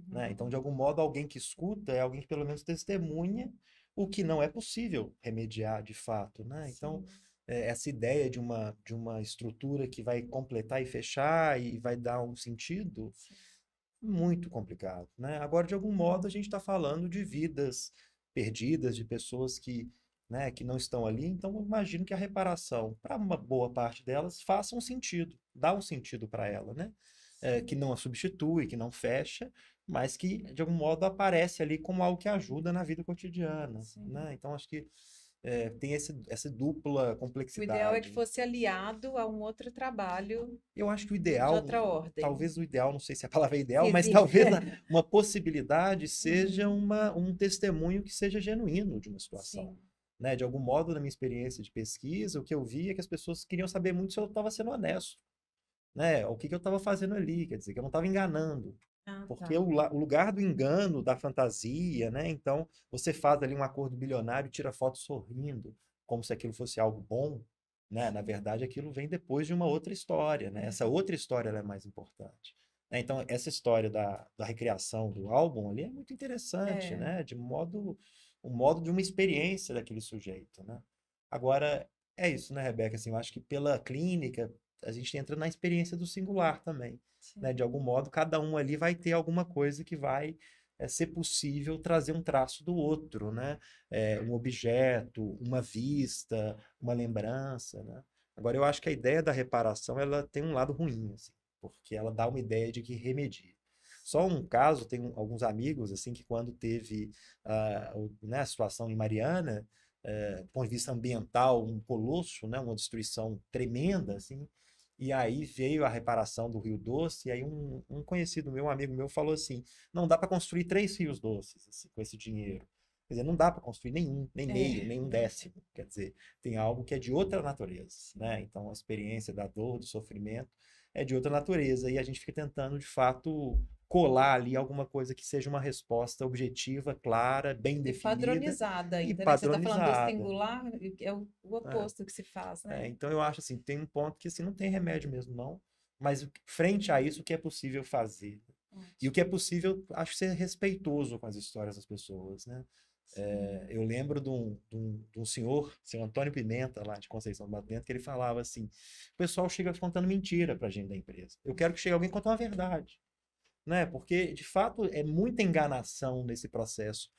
Né? Então, de algum modo, alguém que escuta é alguém que pelo menos testemunha o que não é possível remediar de fato, né? Então, essa ideia de uma estrutura que vai completar e fechar e vai dar um sentido, muito complicado, né? Agora, de algum modo, a gente está falando de vidas perdidas, de pessoas né, que não estão ali, então eu imagino que a reparação, para uma boa parte delas, faça um sentido, dá um sentido para ela, né? Que não a substitui, que não fecha, mas que, de algum modo, aparece ali como algo que ajuda na vida cotidiana, né? Então, acho que tem essa dupla complexidade. O ideal é que fosse aliado a um outro trabalho. Eu acho que o ideal, de outra ordem. Talvez o ideal, não sei se a palavra é ideal, mas talvez uma possibilidade seja um testemunho que seja genuíno de uma situação. Né? De algum modo, na minha experiência de pesquisa, o que eu vi é que as pessoas queriam saber muito se eu estava sendo honesto. Né? O que eu estava fazendo ali, quer dizer, que eu não estava enganando. Porque o lugar do engano, da fantasia, né? Então, você faz ali um acordo bilionário e tira foto sorrindo, como se aquilo fosse algo bom, né? Na verdade, aquilo vem depois de uma outra história, né? Essa outra história ela é mais importante. Né? Então, essa história da recriação do álbum ali é muito interessante, né? Um modo de uma experiência daquele sujeito, né? Agora, É isso, né, Rebeca? Assim, eu acho que pela clínica, a gente entra na experiência do singular também, né? De algum modo, cada um ali vai ter alguma coisa que vai ser possível trazer um traço do outro, né? Um objeto, uma vista, uma lembrança, né? Agora, eu acho que a ideia da reparação, ela tem um lado ruim, assim, porque ela dá uma ideia de que remedia. Só um caso, tem alguns amigos, assim, que quando teve né, a situação em Mariana, do ponto de vista ambiental, um colosso, né, uma destruição tremenda, assim. E aí veio a reparação do Rio Doce, e aí um conhecido meu, um amigo meu, falou assim: não dá para construir 3 rios doces assim, com esse dinheiro. Quer dizer, não dá para construir nenhum, nem meio, nem um décimo. Quer dizer, tem algo que é de outra natureza, né? Então, a experiência da dor, do sofrimento, é de outra natureza. E a gente fica tentando, de fato, colar ali alguma coisa que seja uma resposta objetiva, clara, bem E definida padronizada e ainda, né? Você está falando do padronizada. singular, é o oposto que se faz, né? Então eu acho assim, tem um ponto que assim, não tem remédio mesmo, não. Mas frente a isso, o que é possível fazer? E o que é possível, acho ser respeitoso com as histórias das pessoas, né? Eu lembro de um senhor Antônio Pimenta, lá de Conceição do Mato Dentro, que ele falava assim: o pessoal chega contando mentira pra gente da empresa. Eu quero que chegue alguém contando uma verdade, né? Porque, de fato, é muita enganação nesse processo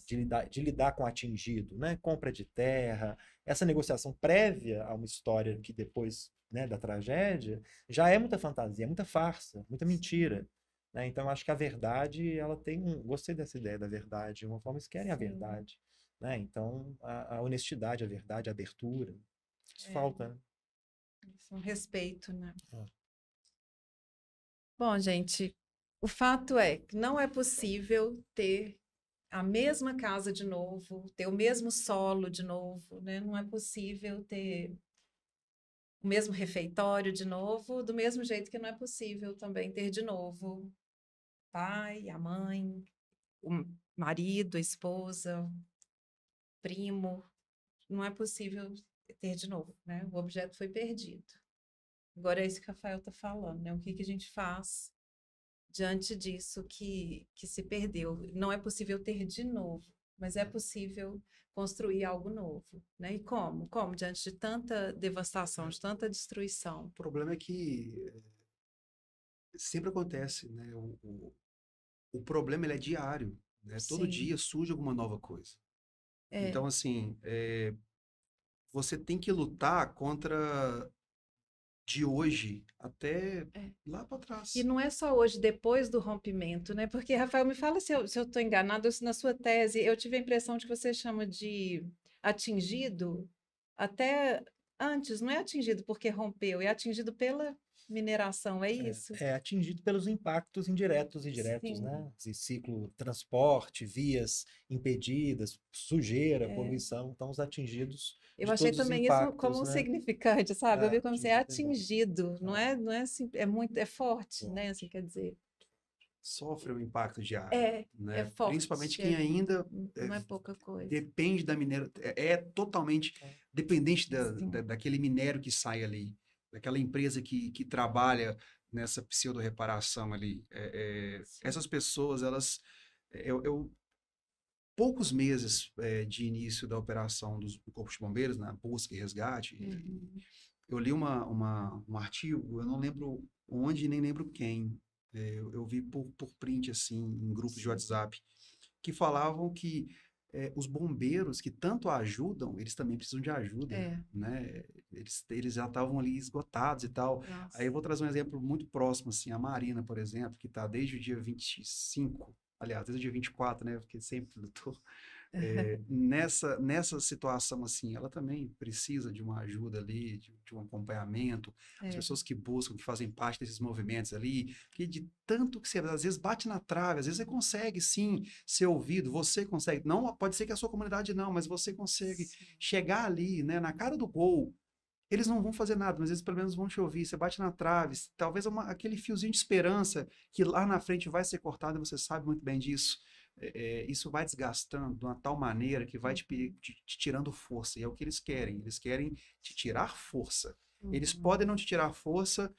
de lidar com o atingido, né? Compra de terra, essa negociação prévia a uma história que depois, né, da tragédia, já é muita fantasia, é muita farsa, muita mentira. Né? Então, eu acho que a verdade, ela tem Gostei dessa ideia da verdade, de uma forma eles querem a verdade. Né? Então, a honestidade, a verdade, a abertura, isso falta, né? Isso é um respeito, né? Ah. Bom, gente, o fato é que não é possível ter a mesma casa de novo, ter o mesmo solo de novo, né? Não é possível ter o mesmo refeitório de novo, do mesmo jeito que não é possível também ter de novo o pai, a mãe, o marido, a esposa, o primo. Não é possível ter de novo, né? O objeto foi perdido. Agora é isso que o Rafael está falando, né? O que a gente faz diante disso que se perdeu? Não é possível ter de novo, mas é possível construir algo novo, né? E como? Como? Diante de tanta devastação, de tanta destruição. O problema é que sempre acontece, né? O problema ele é diário, né? Todo Sim. dia surge alguma nova coisa. É. Então, assim, você tem que lutar contra de hoje até lá para trás. E não é só hoje, depois do rompimento, né? Porque, Rafael, me fala se eu estou enganado, na sua tese, eu tive a impressão de que você chama de atingido até antes, não é atingido porque rompeu, é atingido pela mineração, é isso? É atingido pelos impactos indiretos e diretos, Sim. né? Esse ciclo, transporte, vias impedidas, sujeira, poluição, estão os atingidos Eu de achei todos os também isso como impactos, um né? significante, sabe? Eu vi como assim, é Atingido é bom. atingido, não é assim, é muito, é forte, né? Assim, quer dizer, Sofre um impacto diário, é né? forte, Principalmente quem ainda não é pouca coisa. depende da minério, é totalmente dependente daquele minério que sai ali, daquela empresa que trabalha nessa pseudo-reparação ali. Essas pessoas, elas... poucos meses de início da operação do Corpo de Bombeiros, na busca e resgate, eu li um artigo, eu não lembro onde nem lembro quem, eu vi por print, assim, em grupos de WhatsApp, que falavam que os bombeiros que tanto ajudam, eles também precisam de ajuda, né? Eles já estavam ali esgotados e tal. Nossa. Aí eu vou trazer um exemplo muito próximo, assim, a Marina, por exemplo, que está desde o dia 25, aliás, desde o dia 24, né? Porque sempre lutou. Nessa situação, assim, ela também precisa de uma ajuda ali, de um acompanhamento, as pessoas que buscam, que fazem parte desses movimentos ali, que de tanto que você, às vezes, bate na trave, às vezes você consegue, sim, ser ouvido, você consegue, não, pode ser que a sua comunidade não, mas você consegue chegar ali, né, na cara do gol. Eles não vão fazer nada, mas eles pelo menos vão te ouvir. Você bate na trave, talvez aquele fiozinho de esperança que lá na frente vai ser cortado, e você sabe muito bem disso. Isso vai desgastando de uma tal maneira que vai te tirando força. E é o que eles querem. Eles querem te tirar força. Eles podem não te tirar força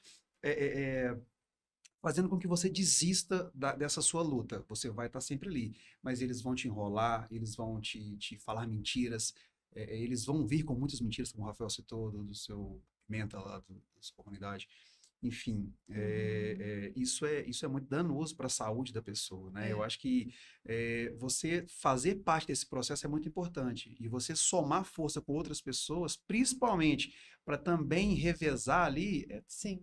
fazendo com que você desista dessa sua luta. Você vai estar sempre ali. Mas eles vão te enrolar, eles vão te falar mentiras. eles vão vir com muitas mentiras, como o Rafael citou, do seu Pimenta lá, da sua comunidade. Enfim, isso é muito danoso para a saúde da pessoa, né? Eu acho que você fazer parte desse processo é muito importante. E você somar força com outras pessoas, principalmente para também revezar ali,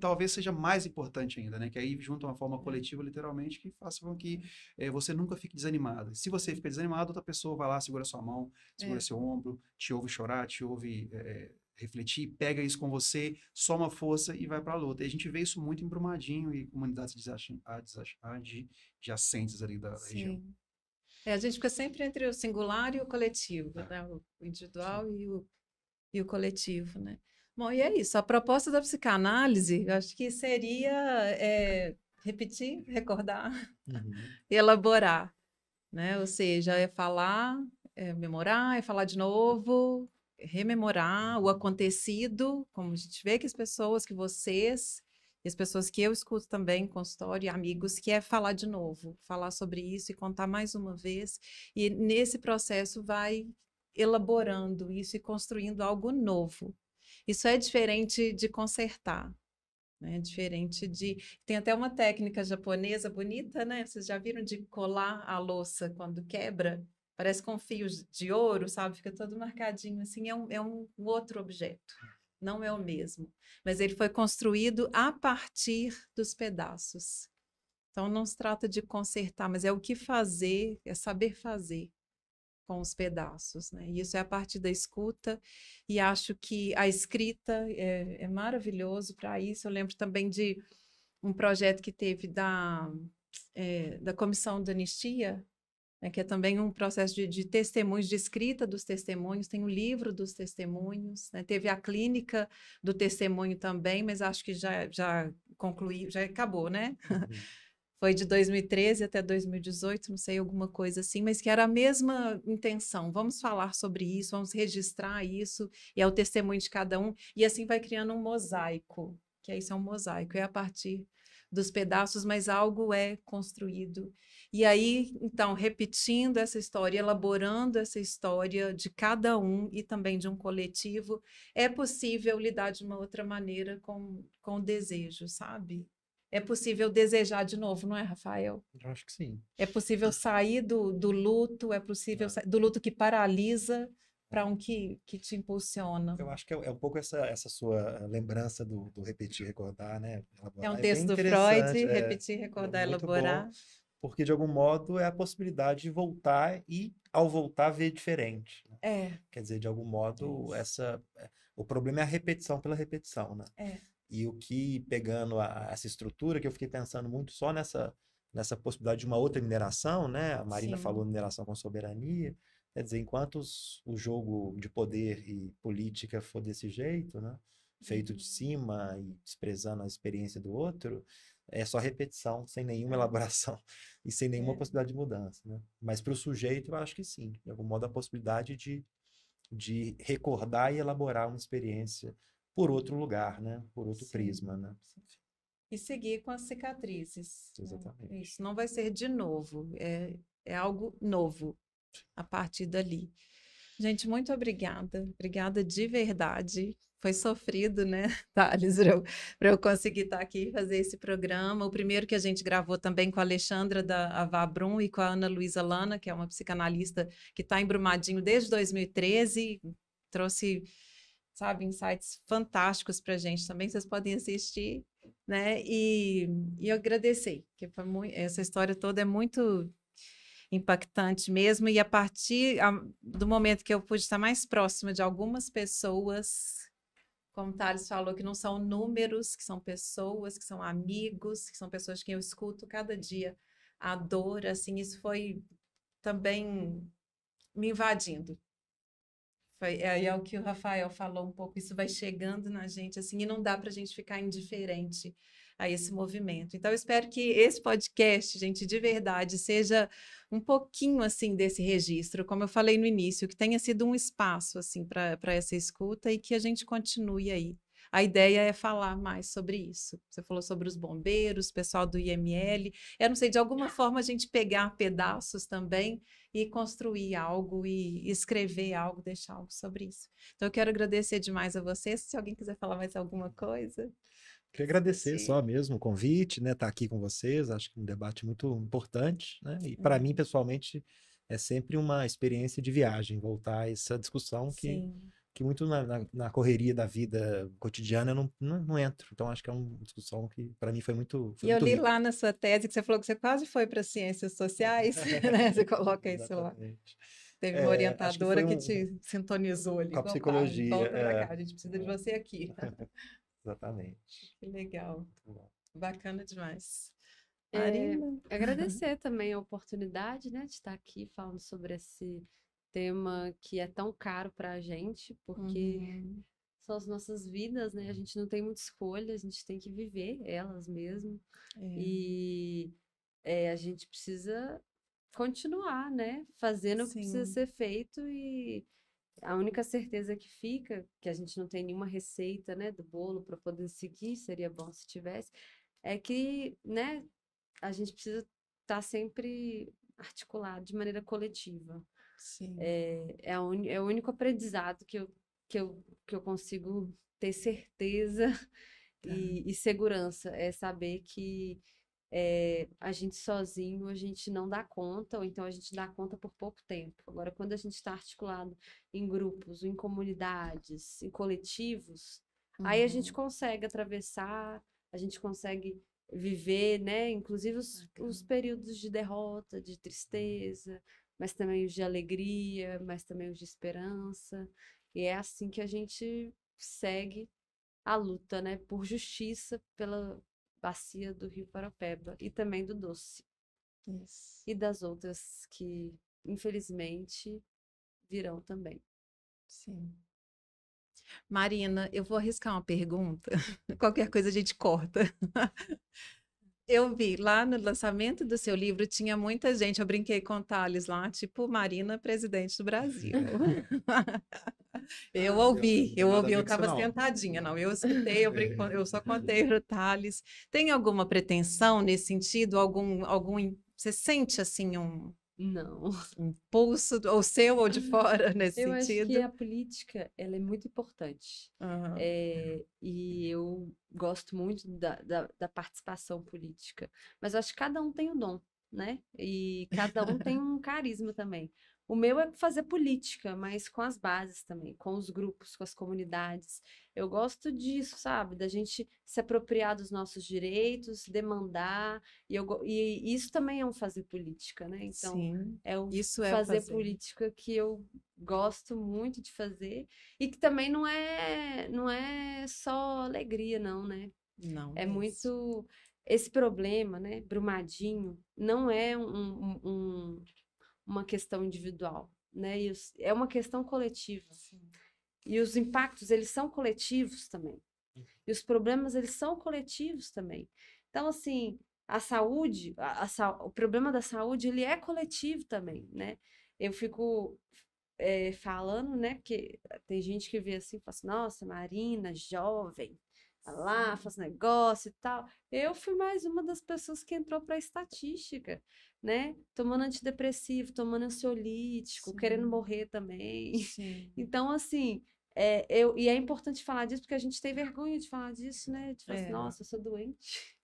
talvez seja mais importante ainda, né? Que aí junta uma forma coletiva, literalmente, que faça com que você nunca fique desanimado. Se você fica desanimado, outra pessoa vai lá, segura sua mão, segura seu ombro, te ouve chorar, te ouve... refletir, pega isso com você, soma força e vai para a luta. E a gente vê isso muito em Brumadinho e comunidades adjacentes ali da região. A gente fica sempre entre o singular e o coletivo, né? O individual e o coletivo, né? Bom, e é isso. A proposta da psicanálise, eu acho que seria repetir, recordar, elaborar, né? Ou seja, é falar, memorar, é falar de novo, rememorar o acontecido, como a gente vê que as pessoas, que vocês, e as pessoas que eu escuto também em consultório, e amigos, que é falar de novo, falar sobre isso e contar mais uma vez, e nesse processo vai elaborando isso e construindo algo novo. Isso é diferente de consertar, né? Diferente de... Tem até uma técnica japonesa bonita, né? Vocês já viram de colar a louça quando quebra? Parece com fios de ouro, sabe? Fica todo marcadinho, assim, é um outro objeto, não é o mesmo. Mas ele foi construído a partir dos pedaços. Então, não se trata de consertar, mas é o que fazer, é saber fazer com os pedaços, né? E isso é a partir da escuta, e acho que a escrita é maravilhoso para isso. Eu lembro também de um projeto que teve da Comissão da Anistia, que é também um processo de testemunhos, de escrita dos testemunhos, tem o livro dos testemunhos, né? Teve a clínica do testemunho também, mas acho que já concluiu, já acabou, né? Foi de 2013 até 2018, não sei, alguma coisa assim, mas que era a mesma intenção. Vamos falar sobre isso, vamos registrar isso, e é o testemunho de cada um, e assim vai criando um mosaico, que isso é um mosaico, é a partir dos pedaços, mas algo é construído. E aí, então, repetindo essa história, elaborando essa história de cada um e também de um coletivo, é possível lidar de uma outra maneira com o desejo, sabe? É possível desejar de novo, não é, Rafael? Eu acho que sim. É possível sair do luto, é possível sair do luto que paralisa para um que te impulsiona. Eu acho que é um pouco essa sua lembrança do repetir, recordar, né? Elaborar. É um texto do Freud, repetir, recordar, elaborar. Bom, porque, de algum modo, é a possibilidade de voltar e, ao voltar, ver diferente. Né? Quer dizer, de algum modo, o problema é a repetição pela repetição, né? E o que, pegando essa estrutura, que eu fiquei pensando muito só nessa possibilidade de uma outra mineração, né? A Marina falou mineração com soberania. Quer dizer, enquanto o jogo de poder e política for desse jeito, né? Feito de cima e desprezando a experiência do outro, é só repetição, sem nenhuma elaboração e sem nenhuma possibilidade de mudança. Né? Mas para o sujeito, eu acho que sim. De algum modo, a possibilidade de recordar e elaborar uma experiência por outro lugar, né? Por outro prisma, né? E seguir com as cicatrizes. Exatamente. Né? Isso não vai ser de novo, é algo novo a partir dali. Gente, muito obrigada. Obrigada de verdade. Foi sofrido, né, Thales, para eu conseguir estar aqui e fazer esse programa. O primeiro que a gente gravou também com a Alexandra da Avabrum e com a Ana Luísa Lana, que é uma psicanalista que está em Brumadinho desde 2013, trouxe, sabe, insights fantásticos para a gente também, vocês podem assistir, né, e eu agradecer, que foi essa história toda é muito impactante mesmo, e a partir do momento que eu pude estar mais próxima de algumas pessoas, como o Thales falou, que não são números, que são pessoas, que são amigos, que são pessoas que eu escuto cada dia a dor, assim, isso foi também me invadindo. É o que o Rafael falou um pouco, isso vai chegando na gente, assim, e não dá para a gente ficar indiferente a esse movimento. Então, eu espero que esse podcast, gente, de verdade, seja um pouquinho, assim, desse registro, como eu falei no início, que tenha sido um espaço, assim, para essa escuta e que a gente continue aí a ideia é falar mais sobre isso. Você falou sobre os bombeiros, pessoal do IML. Eu não sei, de alguma forma a gente pegar pedaços também e construir algo e escrever algo, deixar algo sobre isso. Então, eu quero agradecer demais a vocês. Se alguém quiser falar mais alguma coisa. Queria agradecer só mesmo o convite, né? Estar aqui com vocês. Acho que é um debate muito importante, né? E para mim, pessoalmente, é sempre uma experiência de viagem, voltar a essa discussão que muito na correria da vida cotidiana eu não entro. Então, acho que é uma discussão que, para mim, foi muito E eu li rica. lá na sua tese que você falou que você quase foi para ciências sociais, né? Você coloca isso lá. Teve uma orientadora que te sintonizou ali. Com a psicologia. Volta para cá, a gente precisa de você aqui. Exatamente. Que legal. Bacana demais. Agradecer também a oportunidade, né, de estar aqui falando sobre esse tema que é tão caro para a gente, porque são as nossas vidas, né? A gente não tem muita escolha, a gente tem que viver elas mesmo. E a gente precisa continuar, né? Fazendo o que precisa ser feito e a única certeza que fica, que a gente não tem nenhuma receita, né, do bolo para poder seguir, seria bom se tivesse, é que, né, a gente precisa estar sempre articulado de maneira coletiva. É o único aprendizado que eu consigo ter certeza e segurança, é saber que a gente sozinho, a gente não dá conta, ou então a gente dá conta por pouco tempo. Agora, quando a gente está articulado em grupos, em comunidades, em coletivos, aí a gente consegue atravessar, a gente consegue viver, né? Inclusive os períodos de derrota, de tristeza, mas também os de alegria, mas também os de esperança. E é assim que a gente segue a luta, né? Por justiça, pela bacia do Rio Paraopeba e também do Doce. E das outras que, infelizmente, virão também. Sim. Marina, eu vou arriscar uma pergunta. Qualquer coisa a gente corta. Eu vi lá no lançamento do seu livro, tinha muita gente, eu brinquei com o Thales lá, tipo Marina, presidente do Brasil. Eu ouvi, eu estava sentadinha, não, eu escutei, eu só contei para o Thales. Tem alguma pretensão nesse sentido? Você sente assim um impulso, ou seu ou de fora, nesse eu sentido? Eu acho que a política, ela é muito importante. E eu gosto muito da participação política. Mas eu acho que cada um tem um dom, né? E cada um tem um carisma também. O meu é fazer política, mas com as bases também, com os grupos, com as comunidades. Eu gosto disso, sabe? Da gente se apropriar dos nossos direitos, demandar. E isso também é um fazer política, né? Então, sim, isso é fazer política que eu gosto muito de fazer. E que também não é só alegria, não, né? Não. É muito... Esse problema, né? Brumadinho, não é uma questão individual, né? É uma questão coletiva. Sim. E os impactos, eles são coletivos também. E os problemas, eles são coletivos também. Então, assim, a saúde, o problema da saúde, ele é coletivo também, né? Eu fico falando, né? Porque tem gente que vê assim, fala assim, nossa, Marina, jovem, lá, faz negócio e tal. Eu fui mais uma das pessoas que entrou para a estatística, né? Tomando antidepressivo, tomando ansiolítico, querendo morrer também. Então, assim, e é importante falar disso, porque a gente tem vergonha de falar disso, né? De falar assim, nossa, eu sou doente.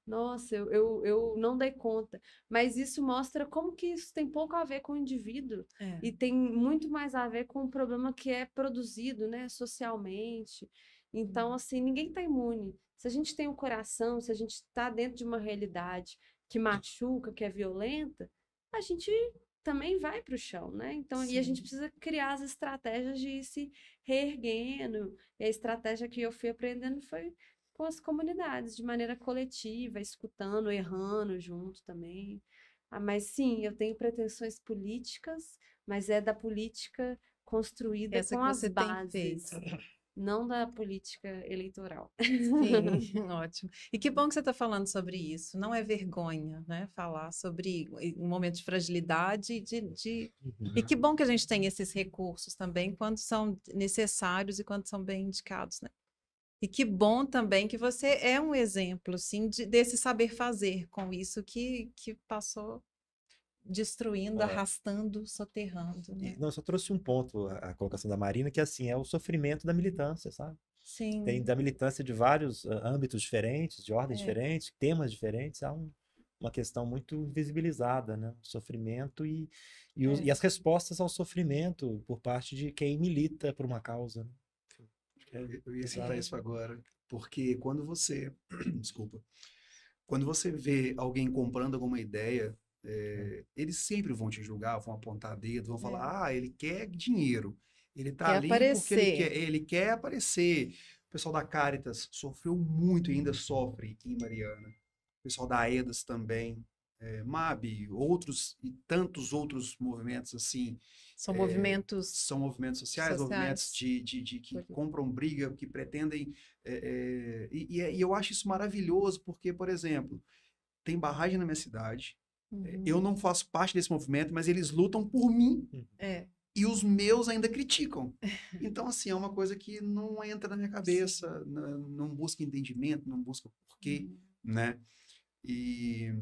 Nossa, eu não dei conta. Mas isso mostra como que isso tem pouco a ver com o indivíduo e tem muito mais a ver com o problema que é produzido, né, socialmente. Então, assim, ninguém está imune. Se a gente tem um coração, se a gente está dentro de uma realidade que machuca, que é violenta, a gente também vai para o chão, né? Então, e a gente precisa criar as estratégias de ir se reerguendo. E a estratégia que eu fui aprendendo foi com as comunidades, de maneira coletiva, escutando, errando junto também. Mas sim, eu tenho pretensões políticas, mas é da política construída com as bases. Não da política eleitoral. Sim, ótimo. E que bom que você está falando sobre isso. Não é vergonha, né? Falar sobre um momento de fragilidade e que bom que a gente tem esses recursos também quando são necessários e quando são bem indicados, né? E que bom também que você é um exemplo, sim, desse saber fazer com isso que passou destruindo, arrastando, soterrando, né? Não, eu só trouxe um ponto, a colocação da Marina, que assim, é o sofrimento da militância, sabe? Sim. Tem da militância de vários âmbitos diferentes, de ordens diferentes, temas diferentes, há uma questão muito visibilizada, né? O sofrimento e as respostas ao sofrimento por parte de quem milita por uma causa. Né? Eu ia citar isso agora, porque quando você, desculpa, quando você vê alguém comprando alguma ideia, eles sempre vão te julgar, vão apontar dedo, vão falar, ele quer dinheiro, ele tá ali porque ele quer aparecer. O pessoal da Caritas sofreu muito e ainda sofre em Mariana. O pessoal da AEDAS também, MAB, outros e tantos outros movimentos assim. São movimentos sociais, movimentos que compram briga, que pretendem. E eu acho isso maravilhoso, porque, por exemplo, tem barragem na minha cidade. Eu não faço parte desse movimento, mas eles lutam por mim. E os meus ainda criticam. Então, assim, é uma coisa que não entra na minha cabeça, não busca entendimento, não busca porquê, né? E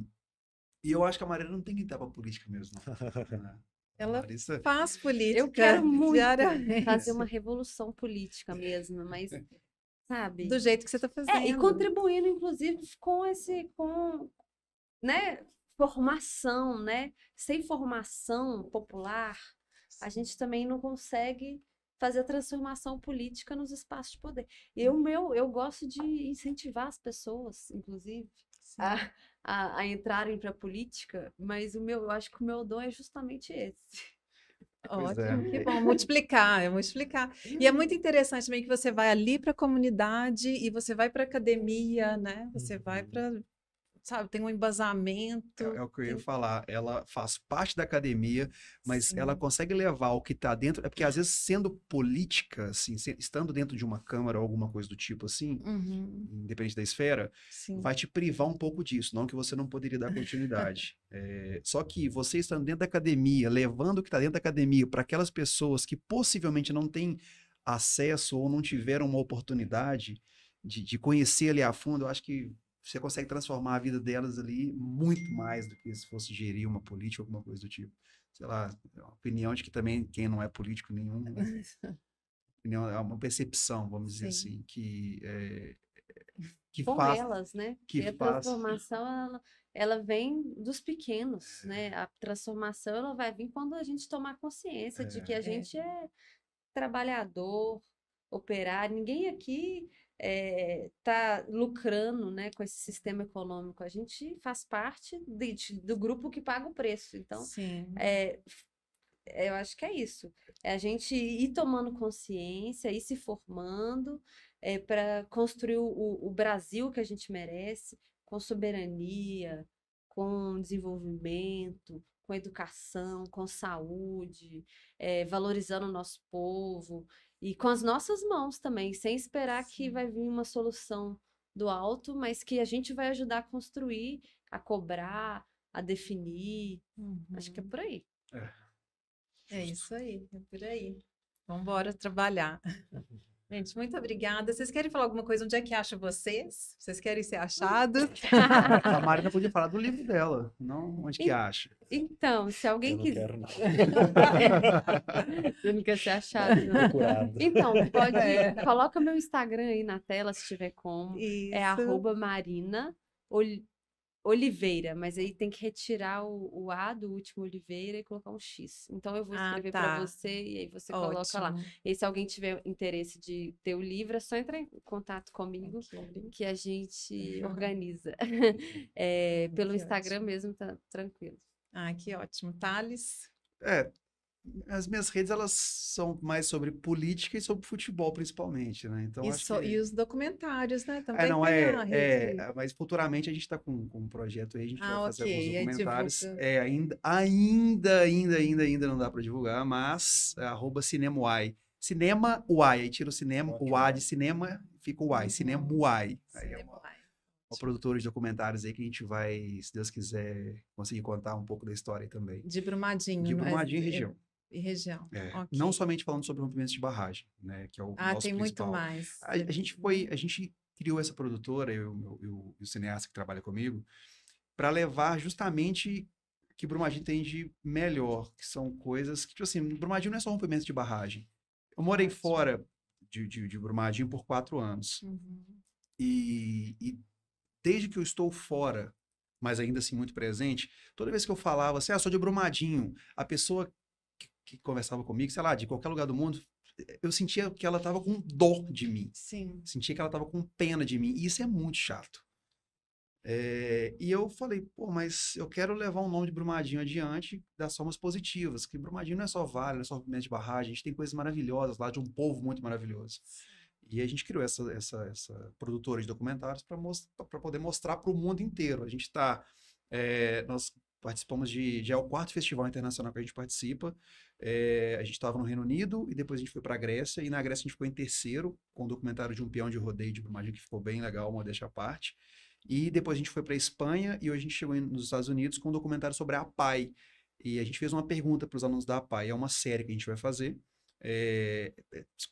eu acho que a Mariana não tem que entrar pra política mesmo, não. Né? Ela faz política. Eu quero muito fazer uma revolução política mesmo, mas, sabe? Do jeito que você está fazendo. E contribuindo, inclusive, né, formação, né? Sem formação popular, a gente também não consegue fazer a transformação política nos espaços de poder. Eu gosto de incentivar as pessoas, inclusive, a entrarem para a política, mas eu acho que o meu dom é justamente esse. Ótimo, que bom, multiplicar. E é muito interessante também que você vai ali para a comunidade e você vai para a academia, né? Você vai para, sabe, tem um embasamento. É o que eu ia falar. Ela faz parte da academia, mas ela consegue levar o que está dentro. É porque, às vezes, sendo política, assim, estando dentro de uma câmara ou alguma coisa do tipo assim, independente da esfera, vai te privar um pouco disso. Não que você não poderia dar continuidade. Só que você estando dentro da academia, levando o que está dentro da academia para aquelas pessoas que possivelmente não têm acesso ou não tiveram uma oportunidade de conhecer ali a fundo, eu acho que você consegue transformar a vida delas ali muito mais do que se fosse gerir uma política ou alguma coisa do tipo. Sei lá, é uma opinião de que também quem não é político nenhum, é uma percepção, vamos dizer assim, que com faz... elas, né? Que a transformação, ela vem dos pequenos, né? A transformação, ela vai vir quando a gente tomar consciência de que a gente é trabalhador, operário. Ninguém aqui está lucrando, né, com esse sistema econômico. A gente faz parte do grupo que paga o preço. Então, eu acho que é isso. É a gente ir tomando consciência, ir se formando para construir o Brasil que a gente merece, com soberania, com desenvolvimento, com educação, com saúde, valorizando o nosso povo. E com as nossas mãos também, sem esperar que vai vir uma solução do alto, mas que a gente vai ajudar a construir, a cobrar, a definir. Acho que é por aí. É isso aí, é por aí. Vamos embora trabalhar. Gente, muito obrigada. Vocês querem falar alguma coisa? Onde é que acha vocês? Vocês querem ser achados? A Marina podia falar do livro dela, não onde que acha. Então, se alguém quiser... Eu não quero, não. Você não quer ser achado, não. Procurado. Então, coloca meu Instagram aí na tela, se tiver como. Isso. É @Marina Oliveira, mas aí tem que retirar o A do último Oliveira e colocar um X. Então eu vou escrever para você e aí você coloca lá. E se alguém tiver interesse de ter o livro, é só entrar em contato comigo que a gente organiza. Pelo Instagram mesmo, tá tranquilo. Ah, que ótimo. Thales? As minhas redes, elas são mais sobre política e sobre futebol, principalmente, né? Então, e os documentários, né? Também mas futuramente a gente está com um projeto aí, a gente vai fazer alguns documentários. Ainda não dá para divulgar, mas @CinemaUai. Cinema Uai, aí tira o cinema, o A de cinema, fica o Uai, Cinema Uai. Aí é uma produtora de documentários aí que a gente vai, se Deus quiser, conseguir contar um pouco da história aí também. De Brumadinho. De Brumadinho e região. E região. Okay. Não somente falando sobre rompimentos de barragem, né? Que é o nosso tem principal. muito mais. A gente criou essa produtora, eu e o cineasta que trabalha comigo, para levar justamente o que Brumadinho tem de melhor, que são coisas que, tipo assim, Brumadinho não é só rompimento de barragem. Eu morei fora de Brumadinho por 4 anos. E desde que eu estou fora, mas ainda assim muito presente, toda vez que eu falava assim, sou de Brumadinho, a pessoa que conversava comigo, sei lá, de qualquer lugar do mundo, eu sentia que ela estava com dó de mim. Sim. Sentia que ela estava com pena de mim. E isso é muito chato. E eu falei, pô, mas eu quero levar o nome de Brumadinho adiante das formas positivas, que Brumadinho não é só vale, não é só rompimento de barragem, a gente tem coisas maravilhosas lá, de um povo muito maravilhoso. E a gente criou essa produtora de documentários para poder mostrar para o mundo inteiro. A gente nós participamos é o 4º festival internacional que a gente participa. A gente estava no Reino Unido e depois a gente foi para a Grécia, e na Grécia a gente ficou em 3º, com o documentário de um peão de rodeio de Brumadinho, que ficou bem legal, modéstia à parte. E depois a gente foi para a Espanha e hoje a gente chegou nos Estados Unidos com um documentário sobre a APAI. E a gente fez uma pergunta para os alunos da APAI. É uma série que a gente vai fazer.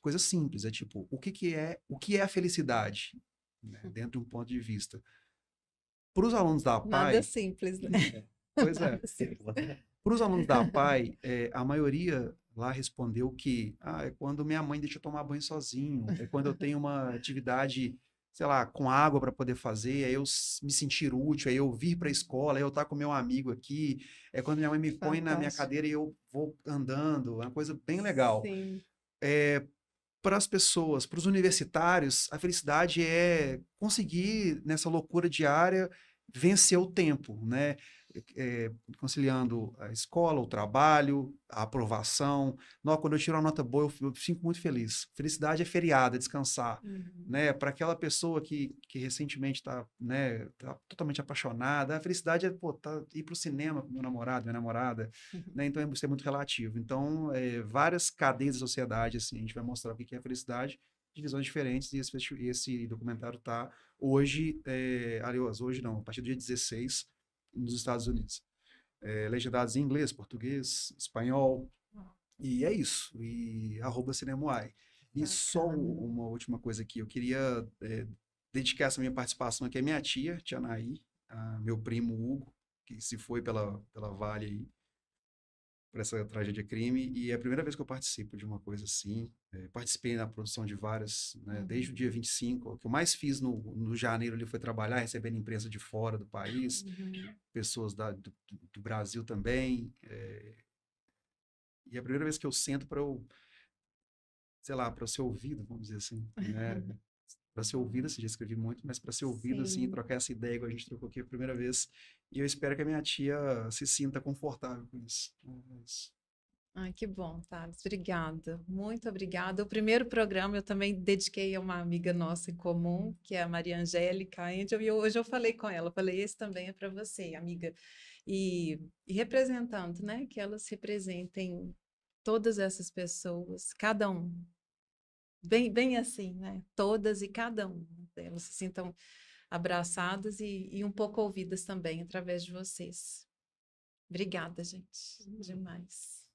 Coisa simples, tipo, o que é a felicidade, né, dentro de um ponto de vista. Para os alunos da APAI... Nada simples, né? Pois é. Para os alunos da APAI, a maioria lá respondeu que é quando minha mãe deixa eu tomar banho sozinho, é quando eu tenho uma atividade, sei lá, com água para poder fazer, aí eu me sentir útil, aí eu vir para a escola, aí eu estar com meu amigo aqui, é quando minha mãe me põe na minha cadeira e eu vou andando, é uma coisa bem legal. Sim. Para as pessoas, para os universitários, a felicidade é conseguir, nessa loucura diária, vencer o tempo, né? Conciliando a escola, o trabalho, a aprovação. Quando eu tiro uma nota boa, eu fico muito feliz. Felicidade é feriado, é descansar. Né? Para aquela pessoa que recentemente está, né, tá totalmente apaixonada, a felicidade é ir para o cinema com meu namorado, minha namorada. Né? Então, isso é muito relativo. Então, várias cadeias da sociedade, assim, a gente vai mostrar o que é felicidade de visões diferentes, e esse documentário está hoje, aliás, hoje não, a partir do dia 16, nos Estados Unidos. Legendados em inglês, português, espanhol, e é isso. E @Cinemuai. E só uma última coisa aqui, eu queria dedicar essa minha participação aqui à minha tia Naí, meu primo Hugo, que se foi pela Vale aí, por essa tragédia crime, e é a primeira vez que eu participo de uma coisa assim. Participei na produção de várias, né, desde o dia 25, o que eu mais fiz no janeiro ali foi trabalhar, recebendo imprensa de fora do país, pessoas do Brasil também, e é a primeira vez que eu sento para sei lá, para ser ouvido, vamos dizer assim, né? Para ser ouvido, assim, já escrevi muito, mas para ser ouvido, assim, trocar essa ideia igual a gente trocou aqui a primeira vez. E eu espero que a minha tia se sinta confortável com isso. Ai, que bom, Thales. Obrigada. Muito obrigada. O primeiro programa eu também dediquei a uma amiga nossa em comum, que é a Maria Angélica Angel, e hoje eu falei com ela, falei, esse também é para você, amiga. E representando, né, que elas representem todas essas pessoas, cada um. Bem assim, né? Todas e cada uma delas se sintam abraçadas e um pouco ouvidas também através de vocês. Obrigada, gente. Demais.